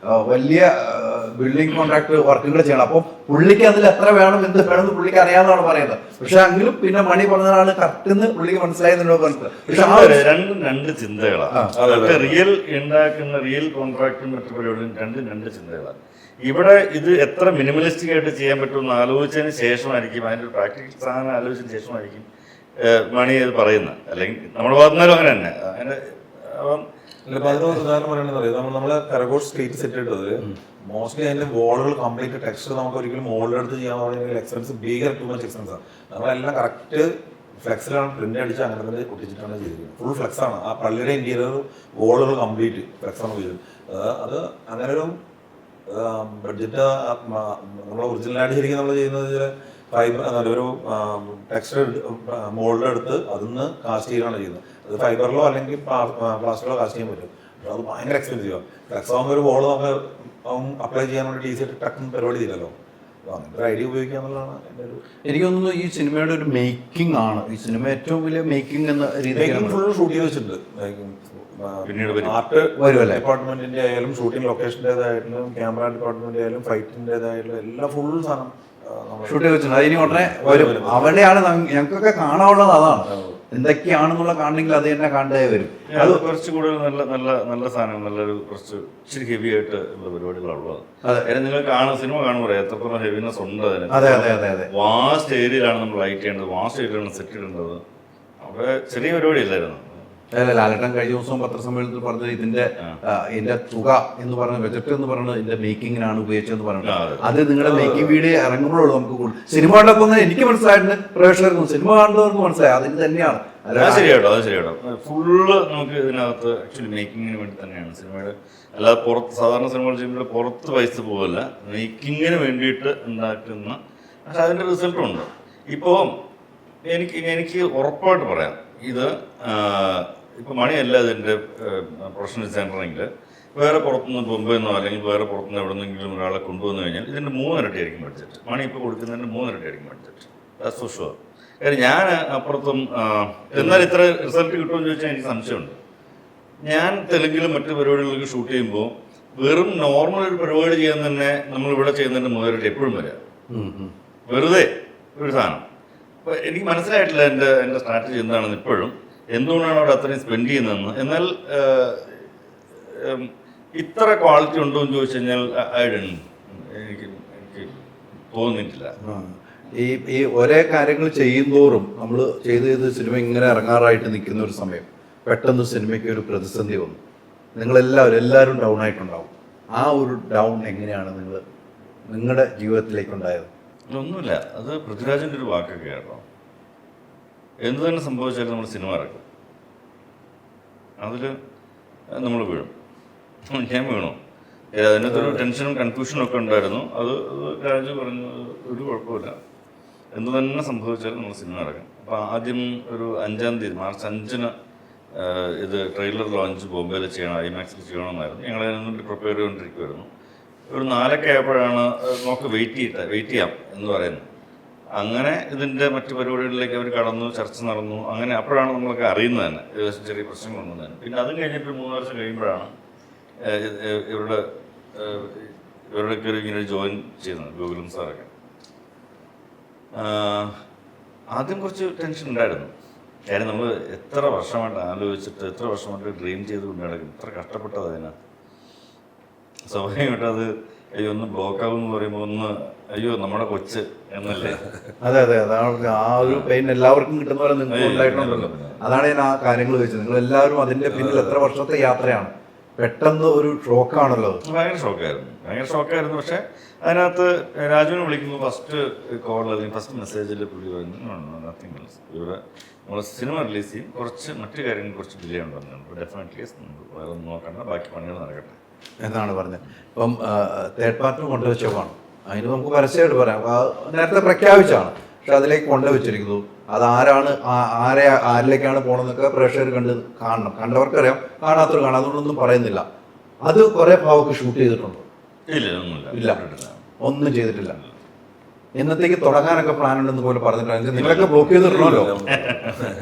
വലിയ ബിൽഡിംഗ് കോൺട്രാക്ട് വർക്കും കൂടെ ചെയ്യണം. അപ്പം പുള്ളിക്ക് അതിൽ എത്ര വേണം എന്ത് വേണമെന്ന് പുള്ളിക്ക് അറിയാമെന്നാണ് പറയുന്നത്. പക്ഷെ എങ്കിലും പിന്നെ മണി പറഞ്ഞതാണ് കറക്റ്റ് എന്ന് പുള്ളിക്ക് മനസ്സിലായെന്നോട് പറഞ്ഞത്. പക്ഷെ ആ രണ്ട് ചിന്തകളാണ്. റിയൽ ഉണ്ടാക്കുന്ന റിയൽ കോൺട്രാക്ടും മറ്റു പരിപാടിയും രണ്ട് ചിന്തകളാണ്. ഇവിടെ ഇത് എത്ര മിനിമലിസ്റ്റിക് ആയിട്ട് ചെയ്യാൻ പറ്റുമെന്ന് ആലോചിച്ചതിന് ശേഷമായിരിക്കും, അതിൻ്റെ ഒരു പ്രാക്ടിക്കൽ സാധനം ആലോചിച്ചതിന് ശേഷമായിരിക്കും മണി അത് പറയുന്നത്. അല്ലെങ്കിൽ നമ്മുടെ ഭാഗത്തുനിന്നാലും അങ്ങനെ തന്നെ. അങ്ങനെ അപ്പം ഉദാഹരണം പറയുന്നത് നമ്മള് കരകോട്ട് സ്ട്രീറ്റ് സെറ്റ് ഇട്ടത് മോസ്റ്റ്ലി അതിന്റെ വോളുകൾ കംപ്ലീറ്റ് ടെക്സ്ചർ നമുക്ക് ഒരിക്കലും മോളിലെടുത്ത് ചെയ്യാൻ പറഞ്ഞാൽ എക്സ്പെൻസ് ഭീകര ടു മച്ച് എക്സ്പെൻസ് ആണ്. നമ്മളെല്ലാം കറക്റ്റ് ഫ്ലെക്സിലാണ് പ്രിന്റ് അടിച്ച് അങ്ങനെ തന്നെ ഒട്ടിച്ചിട്ടാണ് ചെയ്തിരിക്കുന്നത്. ഫുൾ ഫ്ലെക്സ് ആണ്. ആ പള്ളിയുടെ ഇന്റീരിയർ വോളുകൾ കംപ്ലീറ്റ് ഫ്ലെക്സ് ആണ് ചെയ്തത്. അത് അങ്ങനെ ഒരു ബഡ്ജറ്റ് നമ്മൾ ഒറിജിനലായിട്ട് ശരിക്കും നമ്മൾ ചെയ്യുന്നത് ഫൈബർ ഒരു ടെക്സ്ചർ മോൾഡെടുത്ത് അതിന്ന് കാസ്റ്റ് ചെയ്യാണ് ചെയ്യുന്നത്. അത് ഫൈബറിലോ അല്ലെങ്കിൽ പ്ലാസ്റ്റിക്കോ കാസ്റ്റ് ചെയ്യാൻ പറ്റും. പക്ഷെ അത് ഭയങ്കര എക്സ്പെൻസീവാണ്. ഫ്ലെക്സ് ആകുമ്പോൾ ഒരു ബോൾ നമുക്ക് അപ്ലൈ ചെയ്യാൻ വേണ്ടി ഈസിയായിട്ട് ടക്കുന്ന് പരിപാടി ചെയ്തല്ലോ. അങ്ങനത്തെ ഒരു ഐഡിയ ഉപയോഗിക്കുക എന്നുള്ളതാണ് എൻ്റെ ഒരു. എനിക്ക് തോന്നുന്നു ഈ സിനിമയുടെ ഒരു മേക്കിംഗ് ആണ് ഈ സിനിമ ഏറ്റവും വലിയ മേക്കിംഗ് എന്ന രീതിയിൽ ഫുൾ ഷൂട്ട് ചെയ്ത് വെച്ചിട്ടുണ്ട്. പിന്നീട് ആർട്ട് വരുമല്ലേ ഡിപ്പാർട്ട്മെന്റിന്റെ ആയാലും ഷൂട്ടിംഗ് ലൊക്കേഷൻ്റെതായാലും ക്യാമറ ഡിപ്പാർട്ട്മെന്റ് ആയാലും ഫൈറ്റിൻ്റെതായാലും എല്ലാം ഫുൾ സാധനം ഷൂട്ട് ചെയ്ത് വെച്ചിട്ടുണ്ട്. അതിന് ഉടനെ വരും. അവിടെയാണ് ഞങ്ങൾക്കൊക്കെ കാണാനുള്ളത്. അതാണ് എന്തൊക്കെയാണെന്നുള്ള കാണണമെങ്കിൽ അത് തന്നെ കണ്ടേ വരും. അത് കുറച്ച് കൂടുതൽ നല്ല സാധനം, നല്ലൊരു കുറച്ച് ഇച്ചിരി ഹെവി ആയിട്ട് ഉള്ള പരിപാടികളുള്ളത്. കാര്യം നിങ്ങൾ സിനിമ കാണുമ്പോൾ എത്രത്തോളം ഹെവിനെസ് ഉണ്ട് അതിന്. വാസ്റ്റ് ഏരിയയിലാണ് നമ്മൾ ലൈറ്റ് ചെയ്യേണ്ടത്, വാസ്റ്റ് ഏരിയയിലാണ് സെറ്റ് ഇടേണ്ടത്. അവിടെ ചെറിയ പരിപാടി അല്ലായിരുന്നു. ലാലേട്ടൻ കഴിഞ്ഞ ദിവസം പത്രസമ്മേളനത്തിൽ പറഞ്ഞത് ഇതിന്റെ തുക എന്ന് പറഞ്ഞ ബജറ്റ് എന്ന് പറയുന്നത് ഇതിന്റെ മേക്കിങ്ങിനാണ് ഉപയോഗിച്ചതെന്ന് പറഞ്ഞത്. അത് നിങ്ങളുടെ മേക്കിംഗ് വീഡിയോ ഇറങ്ങുമ്പോഴുള്ളൂ നമുക്ക് കൂടുതൽ. സിനിമ കണ്ടപ്പോൾ എനിക്ക് മനസ്സിലായിട്ടുണ്ട്, പ്രേക്ഷകർക്കും സിനിമ കാണുന്നവർക്ക് മനസ്സിലായി അതിന് തന്നെയാണ്. അത് ശരിയാട്ടോ. ഫുള്ള് നമുക്ക് ഇതിനകത്ത് ആക്ച്വലി മേക്കിങ്ങിന് വേണ്ടി തന്നെയാണ് സിനിമയുടെ. അല്ലാതെ പുറത്ത് സാധാരണ സിനിമകൾ ചെയ്യുമ്പോൾ പുറത്ത് പൈസ പോകല്ല, മേക്കിങ്ങിന് വേണ്ടിയിട്ട് ഉണ്ടാക്കുന്ന. പക്ഷെ അതിൻ്റെ റിസൾട്ടും ഉണ്ട്. ഇപ്പോൾ എനിക്ക് ഉറപ്പായിട്ട് പറയാം, ഇത് ഇപ്പോൾ മണിയല്ല ഇതിൻ്റെ പ്രൊഫഷണൽ ഡിസൈനറെങ്കിൽ വേറെ പുറത്തുനിന്ന് ബോംബെയിൽ നിന്നോ അല്ലെങ്കിൽ വേറെ പുറത്തുനിന്ന് എവിടെ നിന്നെങ്കിലും ഒരാളെ കൊണ്ടുവന്നു കഴിഞ്ഞാൽ ഇതിൻ്റെ 3 ഇരട്ടിയായിരിക്കും ബഡ്ജറ്റ്. മണി ഇപ്പോൾ കൊടുക്കുന്നതിൻ്റെ 3 ഇരട്ടിയായിരിക്കും ബഡ്ജറ്റ്. That's for sure. കാര്യം ഞാൻ അപ്പുറത്തും എന്നാൽ ഇത്ര റിസൾട്ട് കിട്ടുമെന്ന് ചോദിച്ചാൽ എനിക്ക് സംശയമുണ്ട്. ഞാൻ തെലുങ്കിലും മറ്റു പരിപാടികളിലൊക്കെ ഷൂട്ട് ചെയ്യുമ്പോൾ വെറും നോർമൽ ഒരു പരിപാടി ചെയ്യാൻ തന്നെ നമ്മളിവിടെ ചെയ്യുന്നതിൻ്റെ 3 ഇരട്ടി എപ്പോഴും വരിക. വെറുതെ ഒരു സാധനം. അപ്പോൾ എനിക്ക് മനസ്സിലായിട്ടില്ല എൻ്റെ സ്ട്രാറ്റജി എന്താണെന്ന് ഇപ്പോഴും, എന്തുകൊണ്ടാണ് അവിടെ അത്രയും സ്പെൻഡ് ചെയ്യുന്നതെന്ന്. എന്നാൽ ഇത്ര ക്വാളിറ്റി ഉണ്ടോ എന്ന് ചോദിച്ചു കഴിഞ്ഞാൽ എനിക്ക് തോന്നിയിട്ടില്ല. ഈ ഒരേ കാര്യങ്ങൾ ചെയ്യുന്തോറും നമ്മൾ ചെയ്ത് സിനിമ ഇങ്ങനെ ഇറങ്ങാറായിട്ട് നിൽക്കുന്ന ഒരു സമയം പെട്ടെന്ന് സിനിമയ്ക്ക് ഒരു പ്രതിസന്ധി വന്നു. എല്ലാവരും ഡൗൺ ആയിട്ടുണ്ടാവും. ആ ഒരു ഡൗൺ എങ്ങനെയാണ് നിങ്ങളുടെ ജീവിതത്തിലേക്കുണ്ടായത്? ഒന്നുമില്ല, അത് പൃഥ്വിരാജിൻ്റെ ഒരു വാക്കൊക്കെ കേട്ടോ. എന്തു തന്നെ സംഭവിച്ചാലും നമ്മൾ സിനിമ ഇറക്കും, അതിൽ നമ്മൾ വീഴും. ഞാൻ വീണു. അതിനകത്തൊരു ടെൻഷനും കൺഫ്യൂഷനും ഒക്കെ ഉണ്ടായിരുന്നു. അത് രാജു പറഞ്ഞു ഒരു കുഴപ്പമില്ല, എന്തു തന്നെ സംഭവിച്ചാലും നമ്മൾ സിനിമ ഇറക്കും. അപ്പോൾ ആദ്യം ഒരു 5-ാം തീയതി മാർച്ച് 5-ന് ഇത് ട്രെയിലർ ലോഞ്ച് ബോംബെയിൽ ചെയ്യണം, ഐമാക്സിൽ ചെയ്യണമെന്നായിരുന്നു. ഞങ്ങളതിനൊന്നും പ്രിപ്പയർ ചെയ്തുകൊണ്ടിരിക്കുമായിരുന്നു. ഒരു 4 ആയപ്പോഴാണ് നമുക്ക് വെയിറ്റ് ചെയ്യാം എന്ന് പറയുന്നത്. അങ്ങനെ ഇതിൻ്റെ മറ്റു പരിപാടികളിലേക്ക് അവർ കടന്നു, ചർച്ച നടന്നു. അങ്ങനെ അപ്പോഴാണ് നമ്മളൊക്കെ അറിയുന്നത് തന്നെ ഏകദേശം ചെറിയ പ്രശ്നങ്ങളുണ്ടെന്ന് തന്നെ. പിന്നെ അതും കഴിഞ്ഞിട്ട് 3 വർഷം കഴിയുമ്പോഴാണ് ഇവരുടെയൊക്കെ ഇങ്ങനെ ജോയിൻ ചെയ്യുന്നത്, ഗൂഗിളും സാറൊക്കെ. ആദ്യം കുറച്ച് ടെൻഷൻ ഉണ്ടായിരുന്നു. കാര്യം നമ്മൾ എത്ര വർഷമായിട്ട് ആലോചിച്ചിട്ട്, എത്ര വർഷമായിട്ട് ഡ്രീം ചെയ്ത് കൊണ്ട് നടക്കും, എത്ര കഷ്ടപ്പെട്ടത് അതിനകത്ത്. സ്വാഭാവികമായിട്ട് അത് ഒന്ന് ബ്ലോക്ക് ആകും എന്ന് പറയുമ്പോൾ അയ്യോ നമ്മുടെ കൊച്ച് എന്നല്ലേ. അതെ അതാണ് ആ ഒരു പെയിൻ എല്ലാവർക്കും കിട്ടുന്ന പോലെ നിങ്ങൾക്ക് ഉണ്ടായിട്ടുണ്ടല്ലോ. അതാണ് ഞാൻ ആ കാര്യങ്ങൾ ചോദിച്ചത്. നിങ്ങൾ എല്ലാവരും അതിന്റെ പിന്നിൽ എത്ര വർഷത്തെ യാത്രയാണ്. പെട്ടെന്ന് ഒരു ഷോക്കാണല്ലോ. ഭയങ്കര ഷോക്കായിരുന്നു. പക്ഷെ അതിനകത്ത് രാജുവിനെ വിളിക്കുമ്പോൾ ഫസ്റ്റ് കോൾ അല്ലെങ്കിൽ ഫസ്റ്റ് മെസ്സേജിൽ പുള്ളി പറഞ്ഞു നത്തിങ് എൽസ്, ഇവിടെ നമ്മൾ സിനിമ റിലീസ് ചെയ്യും, കുറച്ച് മറ്റു കാര്യങ്ങൾ കുറച്ച് ഡിലേ ഉണ്ടെന്നുണ്ട്, ഡെഫിനറ്റ്ലി വേറെ ഒന്നും നോക്കണ്ട, ബാക്കി പണികൾ നടക്കട്ടെ എന്നാണ് പറഞ്ഞത്. ഇപ്പം തേർഡ് പാർട്ടി കൊണ്ടുവച്ചോക്കാണ്, അതിന് നമുക്ക് പരസ്യമായിട്ട് പറയാം, നേരത്തെ പ്രഖ്യാപിച്ചാണ്, പക്ഷെ അതിലേക്ക് കൊണ്ടുവച്ചിരിക്കുന്നു. അത് ആരാണ് ആരിലേക്കാണ് പോകണമെന്നൊക്കെ പ്രേക്ഷകർ കാണണം, കണ്ടവർക്കറിയാം, കാണാത്തവർ കാണാം, അതുകൊണ്ടൊന്നും പറയുന്നില്ല. അത് കുറെ ഭാവമൊക്കെ ഷൂട്ട് ചെയ്തിട്ടുണ്ടോ? ഇല്ല, ഒന്നും ചെയ്തിട്ടില്ല. എന്നത്തേക്ക് തുടങ്ങാനൊക്കെ പ്ലാൻ ഉണ്ടെന്ന് പോലെ പറഞ്ഞിട്ടുണ്ട്. നിങ്ങളൊക്കെ ബ്ലോക്ക് ചെയ്തിട്ടുണ്ടല്ലോ,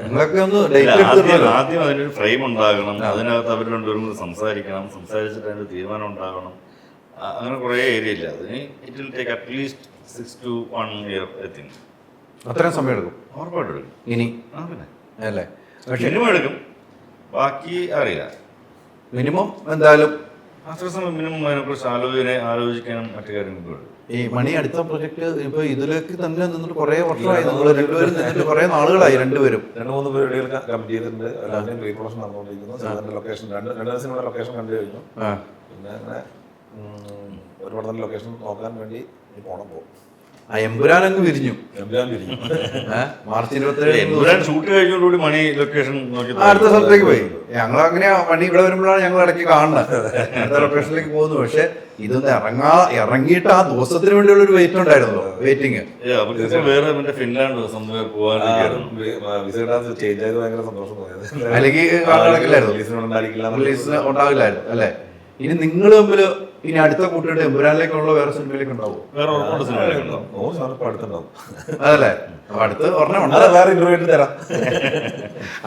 നിങ്ങളൊക്കെ ഒന്ന് ഡേറ്റ് എടുത്തിട്ടുണ്ടല്ലോ. ആദ്യം അതിനൊരു ഫ്രെയിം ഉണ്ടാകണം, അതിനകത്ത് അവർ രണ്ടുപേരും സംസാരിക്കണം, സംസാരിച്ചിട്ട് അതിന് തീരുമാനം ഉണ്ടാകണം, അങ്ങനെ കുറേ ഏരിയ ഇല്ല. അതിന് it will take at least 6 to 1 year I think. അത്രയും സമയം എടുക്കും ഉറപ്പായിട്ടും എടുക്കും. ഇനി പിന്നെ അല്ലേ? മിനിമം എടുക്കും, ബാക്കി അറിയാം. മിനിമം എന്തായാലും അത്ര സമയം മിനിമം അതിനെക്കുറിച്ച് ആലോചിക്കാനും മറ്റു കാര്യങ്ങളൊക്കെ എടുക്കും. ഈ മണി അടുത്ത പ്രൊജക്ട് ഇപ്പൊ ഇതിലേക്ക് തന്നെ നിന്നിട്ട് കുറെ വർഷമായി, നമ്മൾ രണ്ടുപേരും നിന്നിട്ട് കുറെ നാളുകളായി രണ്ടുപേരും. 2-3 പരിപാടികൾ കമ്മിറ്റ് ചെയ്തിട്ടുണ്ട്, എല്ലാവരും പ്രീ പ്രൊഡക്ഷൻ നടന്നുകൊണ്ടിരിക്കുന്നു. ലൊക്കേഷൻ രണ്ട് സിനിമയുടെ ലൊക്കേഷൻ കണ്ടു കഴിഞ്ഞു. പിന്നെ അങ്ങനെ ഒരു പടത്തിന്റെ ലൊക്കേഷൻ നോക്കാൻ വേണ്ടി പോണം. പോകും എമ്പുരാൻ അങ്ങ് വിരിഞ്ഞു. മാർച്ച് 27 ഷൂട്ട് കഴിഞ്ഞോടുകൂടി മണി ലൊക്കേഷൻ നോക്കി അടുത്ത സ്ഥലത്തേക്ക് പോയി. ഞങ്ങൾ അങ്ങനെയാ, മണി ഇവിടെ വരുമ്പോഴാണ് ഞങ്ങൾ ഇടയ്ക്ക് കാണുന്നത്, അടുത്ത ലൊക്കേഷനിലേക്ക് പോകുന്നു. പക്ഷെ ഇതൊന്ന് ഇറങ്ങിയിട്ട് ആ ദിവസത്തിന് വേണ്ടിയുള്ള ഒരു വെയിറ്റ് ഉണ്ടായിരുന്നു, വെയിറ്റിംഗ്. വേറെ ഫിൻലാൻഡ് വിസ ചേഞ്ച് ആയത് ഭയങ്കര സന്തോഷം തോന്നിയത്. അല്ലെങ്കിൽ റിലീസിന് ഉണ്ടാവില്ലായിരുന്നു അല്ലേ? ഇനി നിങ്ങൾ തമ്മിൽ ഇനി അടുത്ത കൂട്ടിയിട്ട് എമ്പുരാനിലേക്കുള്ള വേറെ സിനിമയിലേക്ക് ഉണ്ടാവും? വേറെ അതല്ലേ? അടുത്ത് ഒരെണ്ണം ഉണ്ട്, വേറെ ഇന്റർവ്യൂ തരാം.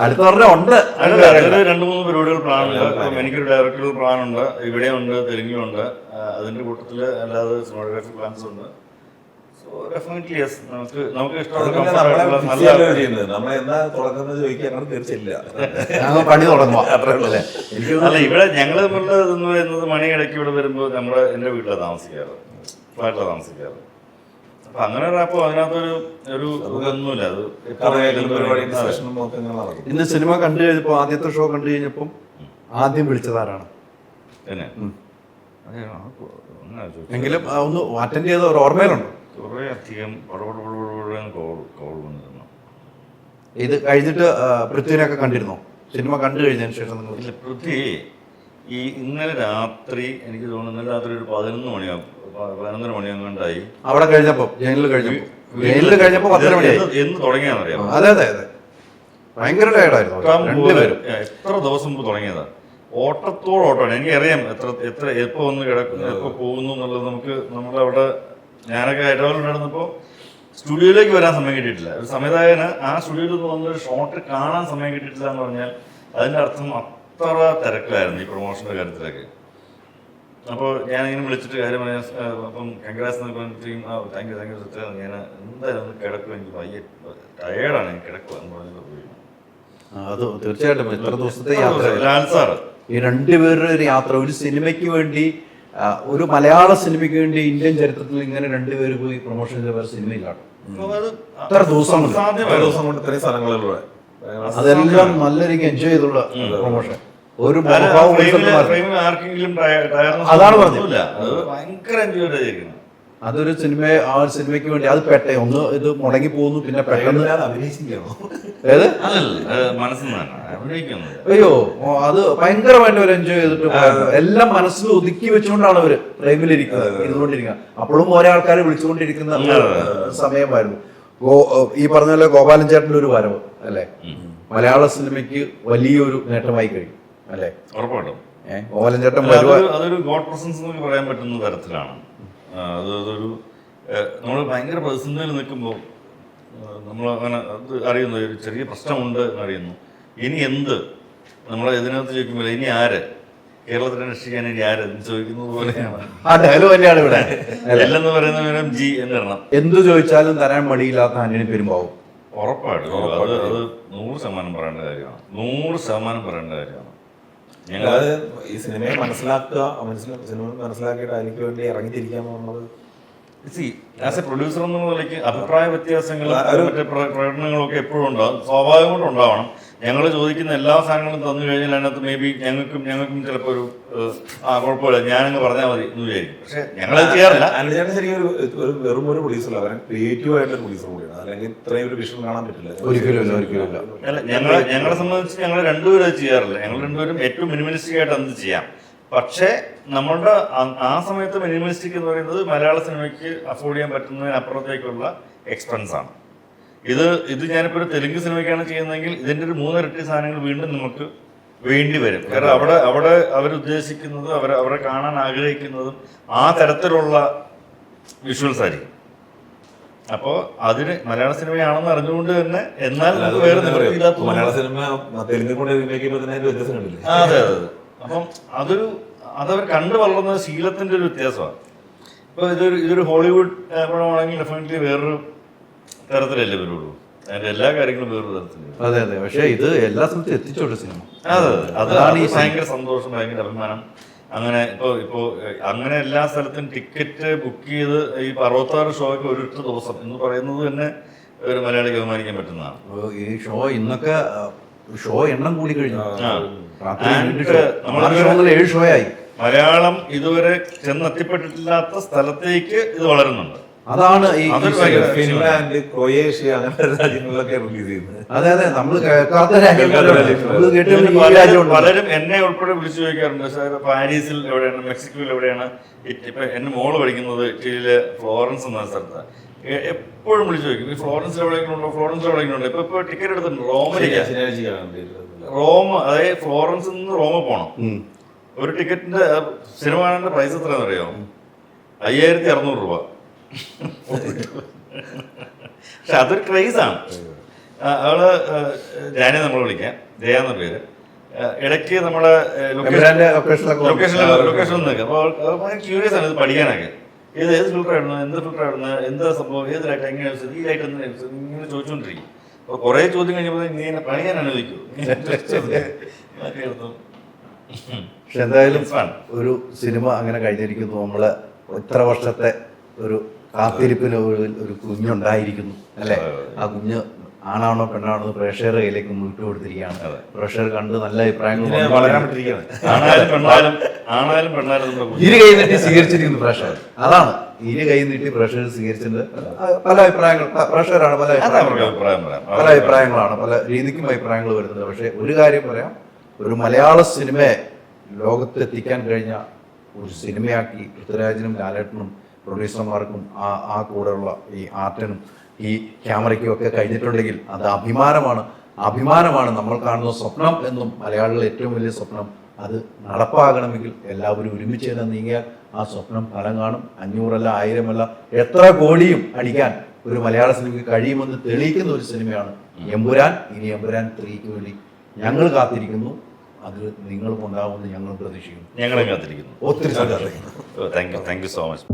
അടുത്ത ഒരെണ്ണം ഉണ്ട്. 2-3 പരിപാടികൾ പ്ലാനുണ്ട്. എനിക്കൊരു ഡയറക്ടർ പ്ലാനുണ്ട്, ഇവിടെയുണ്ട്, തെലുങ്കിലുണ്ട്, അതിന്റെ കൂട്ടത്തിൽ അല്ലാതെ സിനിമാറ്റോഗ്രാഫി പ്ലാൻസ് ഉണ്ട്. നമുക്ക് പണി തുടങ്ങുക. അല്ല, ഇവിടെ ഞങ്ങൾ തമ്മിലുള്ള ഇതെന്ന് പറയുന്നത് മണി ഇടയ്ക്ക് ഇവിടെ വരുമ്പോൾ നമ്മുടെ എൻ്റെ വീട്ടിലാണ് താമസിക്കാറ്, ഫ്ലാറ്റിലാണ് താമസിക്കാറ്. അപ്പൊ അങ്ങനെ അപ്പൊ അതിനകത്തൊരു ഇതൊന്നുമില്ല. അത് ഇന്ന് സിനിമ കണ്ടു കഴിഞ്ഞപ്പോ, ആദ്യത്തെ ഷോ കണ്ടു കഴിഞ്ഞപ്പം ആദ്യം വിളിച്ചതാരാണ്? തന്നെ എങ്കിലും ഒന്ന് അറ്റൻഡ് ചെയ്ത ഒരു ഓർമ്മയിലുണ്ട്? കുറേ അധികം കോൾ വന്നിരുന്നു. ഇത് കഴിഞ്ഞിട്ട് പൃഥ്വിനെയൊക്കെ കണ്ടിരുന്നോ? സിനിമ കണ്ടു കഴിഞ്ഞതിന് ശേഷം നിങ്ങൾ? ഇല്ല, പൃഥ്വി ഈ ഇന്നലെ രാത്രി, എനിക്ക് തോന്നുന്നു ഇന്നലെ രാത്രി ഒരു 11 മണിയാങ്ങാണ്ടായി അവിടെ കഴിഞ്ഞപ്പോ, ജയിലിൽ കഴിഞ്ഞപ്പോ 10 മണിയായി. എന്ന് തുടങ്ങിയാന്നറിയാം. അതെ അതെ അതെ, ഭയങ്കര ടയർഡായിരുന്നു. എത്ര ദിവസം മുമ്പ് തുടങ്ങിയതാ, ഓട്ടത്തോടോട്ടമാണ്. എനിക്കറിയാം എത്ര എപ്പോ വന്ന് കിടക്കുന്നു, എപ്പോ പോകുന്നു എന്നുള്ളത്. നമ്മളവിടെ ഞാനൊക്കെ ഹൈദരാബാദിൽ നടന്നപ്പോൾ സ്റ്റുഡിയോയിലേക്ക് വരാൻ സമയം കിട്ടിയിട്ടില്ല. ഒരു സംവിധായകന് ആ സ്റ്റുഡിയോയിൽ നിന്ന് വന്നൊരു ഷോട്ട് കാണാൻ സമയം കിട്ടിയിട്ടില്ല എന്ന് പറഞ്ഞാൽ അതിൻ്റെ അർത്ഥം അത്ര തിരക്കിലായിരുന്നു ഈ പ്രൊമോഷൻ്റെ കാര്യത്തിലൊക്കെ. അപ്പോൾ ഞാനിങ്ങനെ വിളിച്ചിട്ട് കാര്യം പറയാൻ, അപ്പം കൺഗ്രാസ് എന്നൊക്കെ പറഞ്ഞിട്ടും താങ്ക് യു ഞാൻ എന്തായാലും ഒന്ന് കിടക്കും, എനിക്ക് വയ്യ, ടയേർഡാണ്, എനിക്ക് കിടക്കുക എന്ന് പറഞ്ഞിട്ട് പോയി. അത് തീർച്ചയായിട്ടും എത്ര ദിവസത്തെ യാത്ര. ലാൽ സാറ് ഈ രണ്ടുപേരുടെ ഒരു യാത്ര, ഒരു സിനിമയ്ക്ക് വേണ്ടി, ഒരു മലയാള സിനിമയ്ക്ക് വേണ്ടി ഇന്ത്യൻ ചരിത്രത്തിൽ ഇങ്ങനെ രണ്ടുപേര് പോയി പ്രൊമോഷൻ ചെയ്ത വേറെ സിനിമയിലാണ്. ഇത്ര ദിവസം കൊണ്ട് ഇത്രയും സ്ഥലങ്ങളിലൂടെ അതെല്ലാം നല്ല രീതിക്ക് എൻജോയ് ചെയ്തുള്ള പ്രൊമോഷൻ. ഒരു അതാണ് പറഞ്ഞില്ല, അത് ഭയങ്കര എൻജോയ് ചെയ്തിരിക്കുന്നു. അതൊരു ആ സിനിമയ്ക്ക് വേണ്ടി അത് ഒന്ന് ഇത് മുടങ്ങി പോകുന്നു, പിന്നെ പെട്ടെന്ന് ഏത് അയ്യോ അത് ഭയങ്കരമായിട്ട് അവർ എൻജോയ് ചെയ്തിട്ട് എല്ലാം മനസ്സിൽ ഒതുക്കി വെച്ചുകൊണ്ടാണ് അവര് ഫ്രെയിമിലിരിക്കുന്നത്, ഇരുന്നുകൊണ്ടിരിക്കുക. അപ്പോഴും ഓരോ ആൾക്കാരെ വിളിച്ചുകൊണ്ടിരിക്കുന്ന സമയമായിരുന്നു. ഈ പറഞ്ഞ പോലെ ഗോപാലൻ ചേട്ടൻ്റെ ഒരു വരവ് അല്ലെ മലയാള സിനിമയ്ക്ക് വലിയൊരു നേട്ടമായി കഴിയും അല്ലെ? ഉറപ്പായിട്ടും ഗോപാലൻ ചേട്ടൻ അതൊരു ഗോഡ് പ്രസൻസ് എന്നൊക്കെ പറയാൻ പറ്റുന്ന തരത്തിലാണ്. അതൊരു നമ്മൾ ഭയങ്കര പ്രതിസന്ധിയിൽ നിൽക്കുമ്പോൾ നമ്മൾ അങ്ങനെ അത് അറിയുന്നു, ഒരു ചെറിയ പ്രശ്നമുണ്ട് എന്നറിയുന്നു. ഇനി എന്ത് നമ്മൾ ഇതിനകത്ത് ചോദിക്കുമ്പോൾ ഇനി ആര് കേരളത്തിനെ രക്ഷിക്കാൻ ഇനി ആര് ചോദിക്കുന്നത് പോലെയാണ് ഇവിടെ എല്ലെന്ന് പറയുന്ന ജി എന്നെണ്ണം. എന്ത് ചോദിച്ചാലും തരാൻ മടിയില്ലാത്ത ആന്റണി പെരുമ്പാവൂർ ഉറപ്പായിട്ടും അത് 100% പറയേണ്ട കാര്യമാണ്, 100% പറയേണ്ട കാര്യമാണ്. ഞങ്ങൾ ഈ സിനിമയെ മനസ്സിലാക്കുക, സിനിമ മനസ്സിലാക്കിയിട്ട് അതിലേക്ക് വേണ്ടി ഇറങ്ങിത്തിരിക്കുക എന്നുള്ളത് ആസ് എ പ്രൊഡ്യൂസർ എന്നുള്ള നിലയ്ക്ക് അഭിപ്രായ വ്യത്യാസങ്ങളും മറ്റേ പ്രകടനങ്ങളും ഒക്കെ എപ്പോഴും ഉണ്ടാവും, സ്വാഭാവികമായിട്ടും ഉണ്ടാവണം. ഞങ്ങൾ ചോദിക്കുന്ന എല്ലാ സാധനങ്ങളും തന്നു കഴിഞ്ഞാൽ അതിനകത്ത് മേ ബി ഞങ്ങൾക്കും ചിലപ്പോൾ ഒരു കുഴപ്പമില്ല, ഞാനങ്ങ് പറഞ്ഞാൽ മതി എന്ന് വിചാരിക്കും. പക്ഷെ ഞങ്ങളത് ചെയ്യാറില്ല. അനുചേട്ടൻ ശരിക്കും ഒരു വെറും ഒരു പ്രൊഡ്യൂസർ അവൻ ക്രിയേറ്റീവ് ആയിട്ടുള്ള പ്രൊഡ്യൂസർ കൂടിയാണ്, അല്ലെങ്കിൽ ഇത്രയും ഒരു വിഷൻ കാണാൻ പറ്റില്ല. ഒരിക്കലും അല്ല, ഞങ്ങളെ സംബന്ധിച്ച് ഞങ്ങൾ രണ്ടുപേരും അത് ചെയ്യാറില്ല. ഞങ്ങൾ രണ്ടുപേരും ഏറ്റവും മിനിമലിസ്റ്റിക് ആയിട്ട് എന്ത് ചെയ്യാം. പക്ഷേ നമ്മളുടെ ആ സമയത്ത് മിനിമലിസ്റ്റിക് എന്ന് പറയുന്നത് മലയാള സിനിമയ്ക്ക് അഫോർഡ് ചെയ്യാൻ പറ്റുന്നതിനപ്പുറത്തേക്കുള്ള എക്സ്പെൻസ് ആണ്. ഇത് ഞാനിപ്പോൾ ഒരു തെലുങ്ക് സിനിമയ്ക്കാണ് ചെയ്യുന്നതെങ്കിൽ ഇതിൻ്റെ ഒരു 3 ഇരട്ടി സാധനങ്ങൾ വീണ്ടും നമുക്ക് വേണ്ടി വരും. കാരണം അവിടെ അവരുദ്ദേശിക്കുന്നത് അവരെ കാണാൻ ആഗ്രഹിക്കുന്നതും ആ തരത്തിലുള്ള വിഷ്വൽസ് ആയിരിക്കും. അപ്പോൾ അതിന് മലയാള സിനിമയാണെന്ന് അറിഞ്ഞുകൊണ്ട് തന്നെ എന്നാൽ വേറെ മലയാള സിനിമ തെലുങ്ക് കൂടെ വ്യത്യാസം കണ്ടില്ലേ? അതെ. അപ്പം അതവർ കണ്ടു വളർന്ന ശീലത്തിന്റെ ഒരു വ്യത്യാസമാണ്. ഇപ്പൊ ഇതൊരു ഹോളിവുഡ് പടമാണെങ്കിൽ ഡെഫിനറ്റ്ലി വേറൊരു തരത്തിലല്ലേ വരുള്ളൂ, അതിന്റെ എല്ലാ കാര്യങ്ങളും വേറൊരു തരത്തില്. അതെ. പക്ഷെ ഇത് എല്ലാ സ്ഥലത്തും എത്തിച്ചോട്ടെ സിനിമ. അതെ, അതാണ് ഈ ഭയങ്കര സന്തോഷം, ഭയങ്കര അഭിമാനം. അങ്ങനെ ഇപ്പോ അങ്ങനെ എല്ലാ സ്ഥലത്തും ടിക്കറ്റ് ബുക്ക് ചെയ്ത് ഈ 66 ഷോയ്ക്ക് ഒരൊറ്റ ദിവസം എന്ന് പറയുന്നത് തന്നെ ഒരു മലയാളിക്ക് ബഹുമാനിക്കാൻ പറ്റുന്നതാണ്. ഈ ഇന്നൊക്കെ ഷോ എണ്ണം കൂടി കഴിഞ്ഞു. 7 ഷോയായി. മലയാളം ഇതുവരെ ചെന്നെത്തിപ്പെട്ടിട്ടില്ലാത്ത സ്ഥലത്തേക്ക് ഇത് വളരുന്നുണ്ട്. അതാണ് ഈ ഫിൻലാൻഡ്, ക്രൊയേഷ്യ അങ്ങനത്തെ രാജ്യങ്ങളിലൊക്കെ റിലീസ് ചെയ്യുന്നത്. അതെ, നമ്മൾ കേൾക്കാത്ത പലരും എന്നെ ഉൾപ്പെടെ വിളിച്ചു ചോദിക്കാറുണ്ട്, സാർ പാരീസിൽ എവിടെയാണ്, മെക്സിക്കോയിൽ എവിടെയാണ്. ഇപ്പൊ എന്റെ മോള് പഠിക്കുന്നത് ഇറ്റലിയിലെ ഫ്ലോറൻസ് എന്ന സ്ഥലത്താണ്. എപ്പോഴും വിളിച്ചു ചോദിക്കും, ഈ ഫ്ലോറൻസിൽ എവിടെയെങ്കിലും ഉണ്ടോ. ഇപ്പൊ ടിക്കറ്റ് എടുത്തിട്ടുണ്ട് റോം, അതായത് ഫ്ലോറൻസിൽ നിന്ന് റോമ പോകണം. ഒരു ടിക്കറ്റിന്റെ സിനിമ കാണേണ്ട പ്രൈസ് എത്രയാണെന്ന് അറിയാമോ? 5600 രൂപ. പക്ഷെ അതൊരു ക്രൈസാണ്. അവള് ജാനെ നമ്മൾ വിളിക്കാം, ജയ എന്ന പേര്. ഇടയ്ക്ക് നമ്മുടെ ലൊക്കേഷൻ നിൽക്കുക. അപ്പോൾ ക്യൂരിയസ് ആണ് ഇത് പഠിക്കാനൊക്കെ. ഏത് ഫിൽറ്റർ ആയിരുന്നു, എന്ത് ഫിൽറ്റർ ആയിരുന്നു, എന്താ സംഭവം, ഏത് ലൈറ്റ്, എങ്ങനെ ഈ ലൈറ്റ് എന്താ ഇങ്ങനെ ചോദിച്ചുകൊണ്ടിരിക്കും. അപ്പോൾ കുറേ ചോദ്യം കഴിഞ്ഞപ്പോൾ നീ എന്നെ പണിയാൻ അനുവദിക്കൂ. പക്ഷെ എന്തായാലും ഒരു സിനിമ അങ്ങനെ കഴിഞ്ഞിരിക്കുന്നു. നമ്മള് ഇത്ര വർഷത്തെ ഒരു കാത്തിരിപ്പിന് ഒരു കുഞ്ഞുണ്ടായിരിക്കുന്നു അല്ലെ. ആ കുഞ്ഞ് ആണാണോ പെണ്ണാണോ പ്രേക്ഷകരുടെ കയ്യിലേക്ക് മുന്നിട്ട് കൊടുത്തിരിക്കുകയാണ്. പ്രേക്ഷകർ കണ്ട് നല്ല അഭിപ്രായങ്ങൾ ഇരു കൈ നീട്ടി സ്വീകരിച്ചിരിക്കുന്നു പ്രേക്ഷകർ. അതാണ് ഇരു കൈ നീട്ടി പ്രേക്ഷകർ സ്വീകരിച്ചിട്ടുണ്ട്. പല അഭിപ്രായങ്ങൾ പ്രേക്ഷകരാണ്, പല അഭിപ്രായങ്ങളാണ്, പല രീതിക്കും അഭിപ്രായങ്ങൾ വരുന്നത്. പക്ഷെ ഒരു കാര്യം പറയാം, ഒരു മലയാള സിനിമയെ ലോകത്തെത്തിക്കാൻ കഴിഞ്ഞ ഒരു സിനിമയാക്കി പൃഥ്വിരാജിനും ലാലേട്ടനും പ്രൊഡ്യൂസർമാർക്കും ആ കൂടെയുള്ള ഈ ആർട്ടിനും ഈ ക്യാമറയ്ക്കും ഒക്കെ കഴിഞ്ഞിട്ടുണ്ടെങ്കിൽ അത് അഭിമാനമാണ്. നമ്മൾ കാണുന്ന സ്വപ്നം എന്നും മലയാളികളുടെ ഏറ്റവും വലിയ സ്വപ്നം അത് നടപ്പാകണമെങ്കിൽ എല്ലാവരും ഒരുമിച്ച് തന്നെ നീങ്ങിയാൽ ആ സ്വപ്നം ഫലം കാണും. 500 അല്ല 1000 അല്ല എത്ര കോടിയും അടിക്കാൻ ഒരു മലയാള സിനിമയ്ക്ക് കഴിയുമെന്ന് തെളിയിക്കുന്ന ഒരു സിനിമയാണ് എമ്പുരാൻ. ഇനി എമ്പുരാൻ 3ക്ക് വേണ്ടി ഞങ്ങൾ കാത്തിരിക്കുന്നു. അത് നിങ്ങളും ഉണ്ടാവുമെന്ന് ഞങ്ങൾ പ്രതീക്ഷിക്കുന്നു. ഞങ്ങളും കാത്തിരിക്കുന്നു. ഒത്തിരി സന്തോഷം. Thank you so much.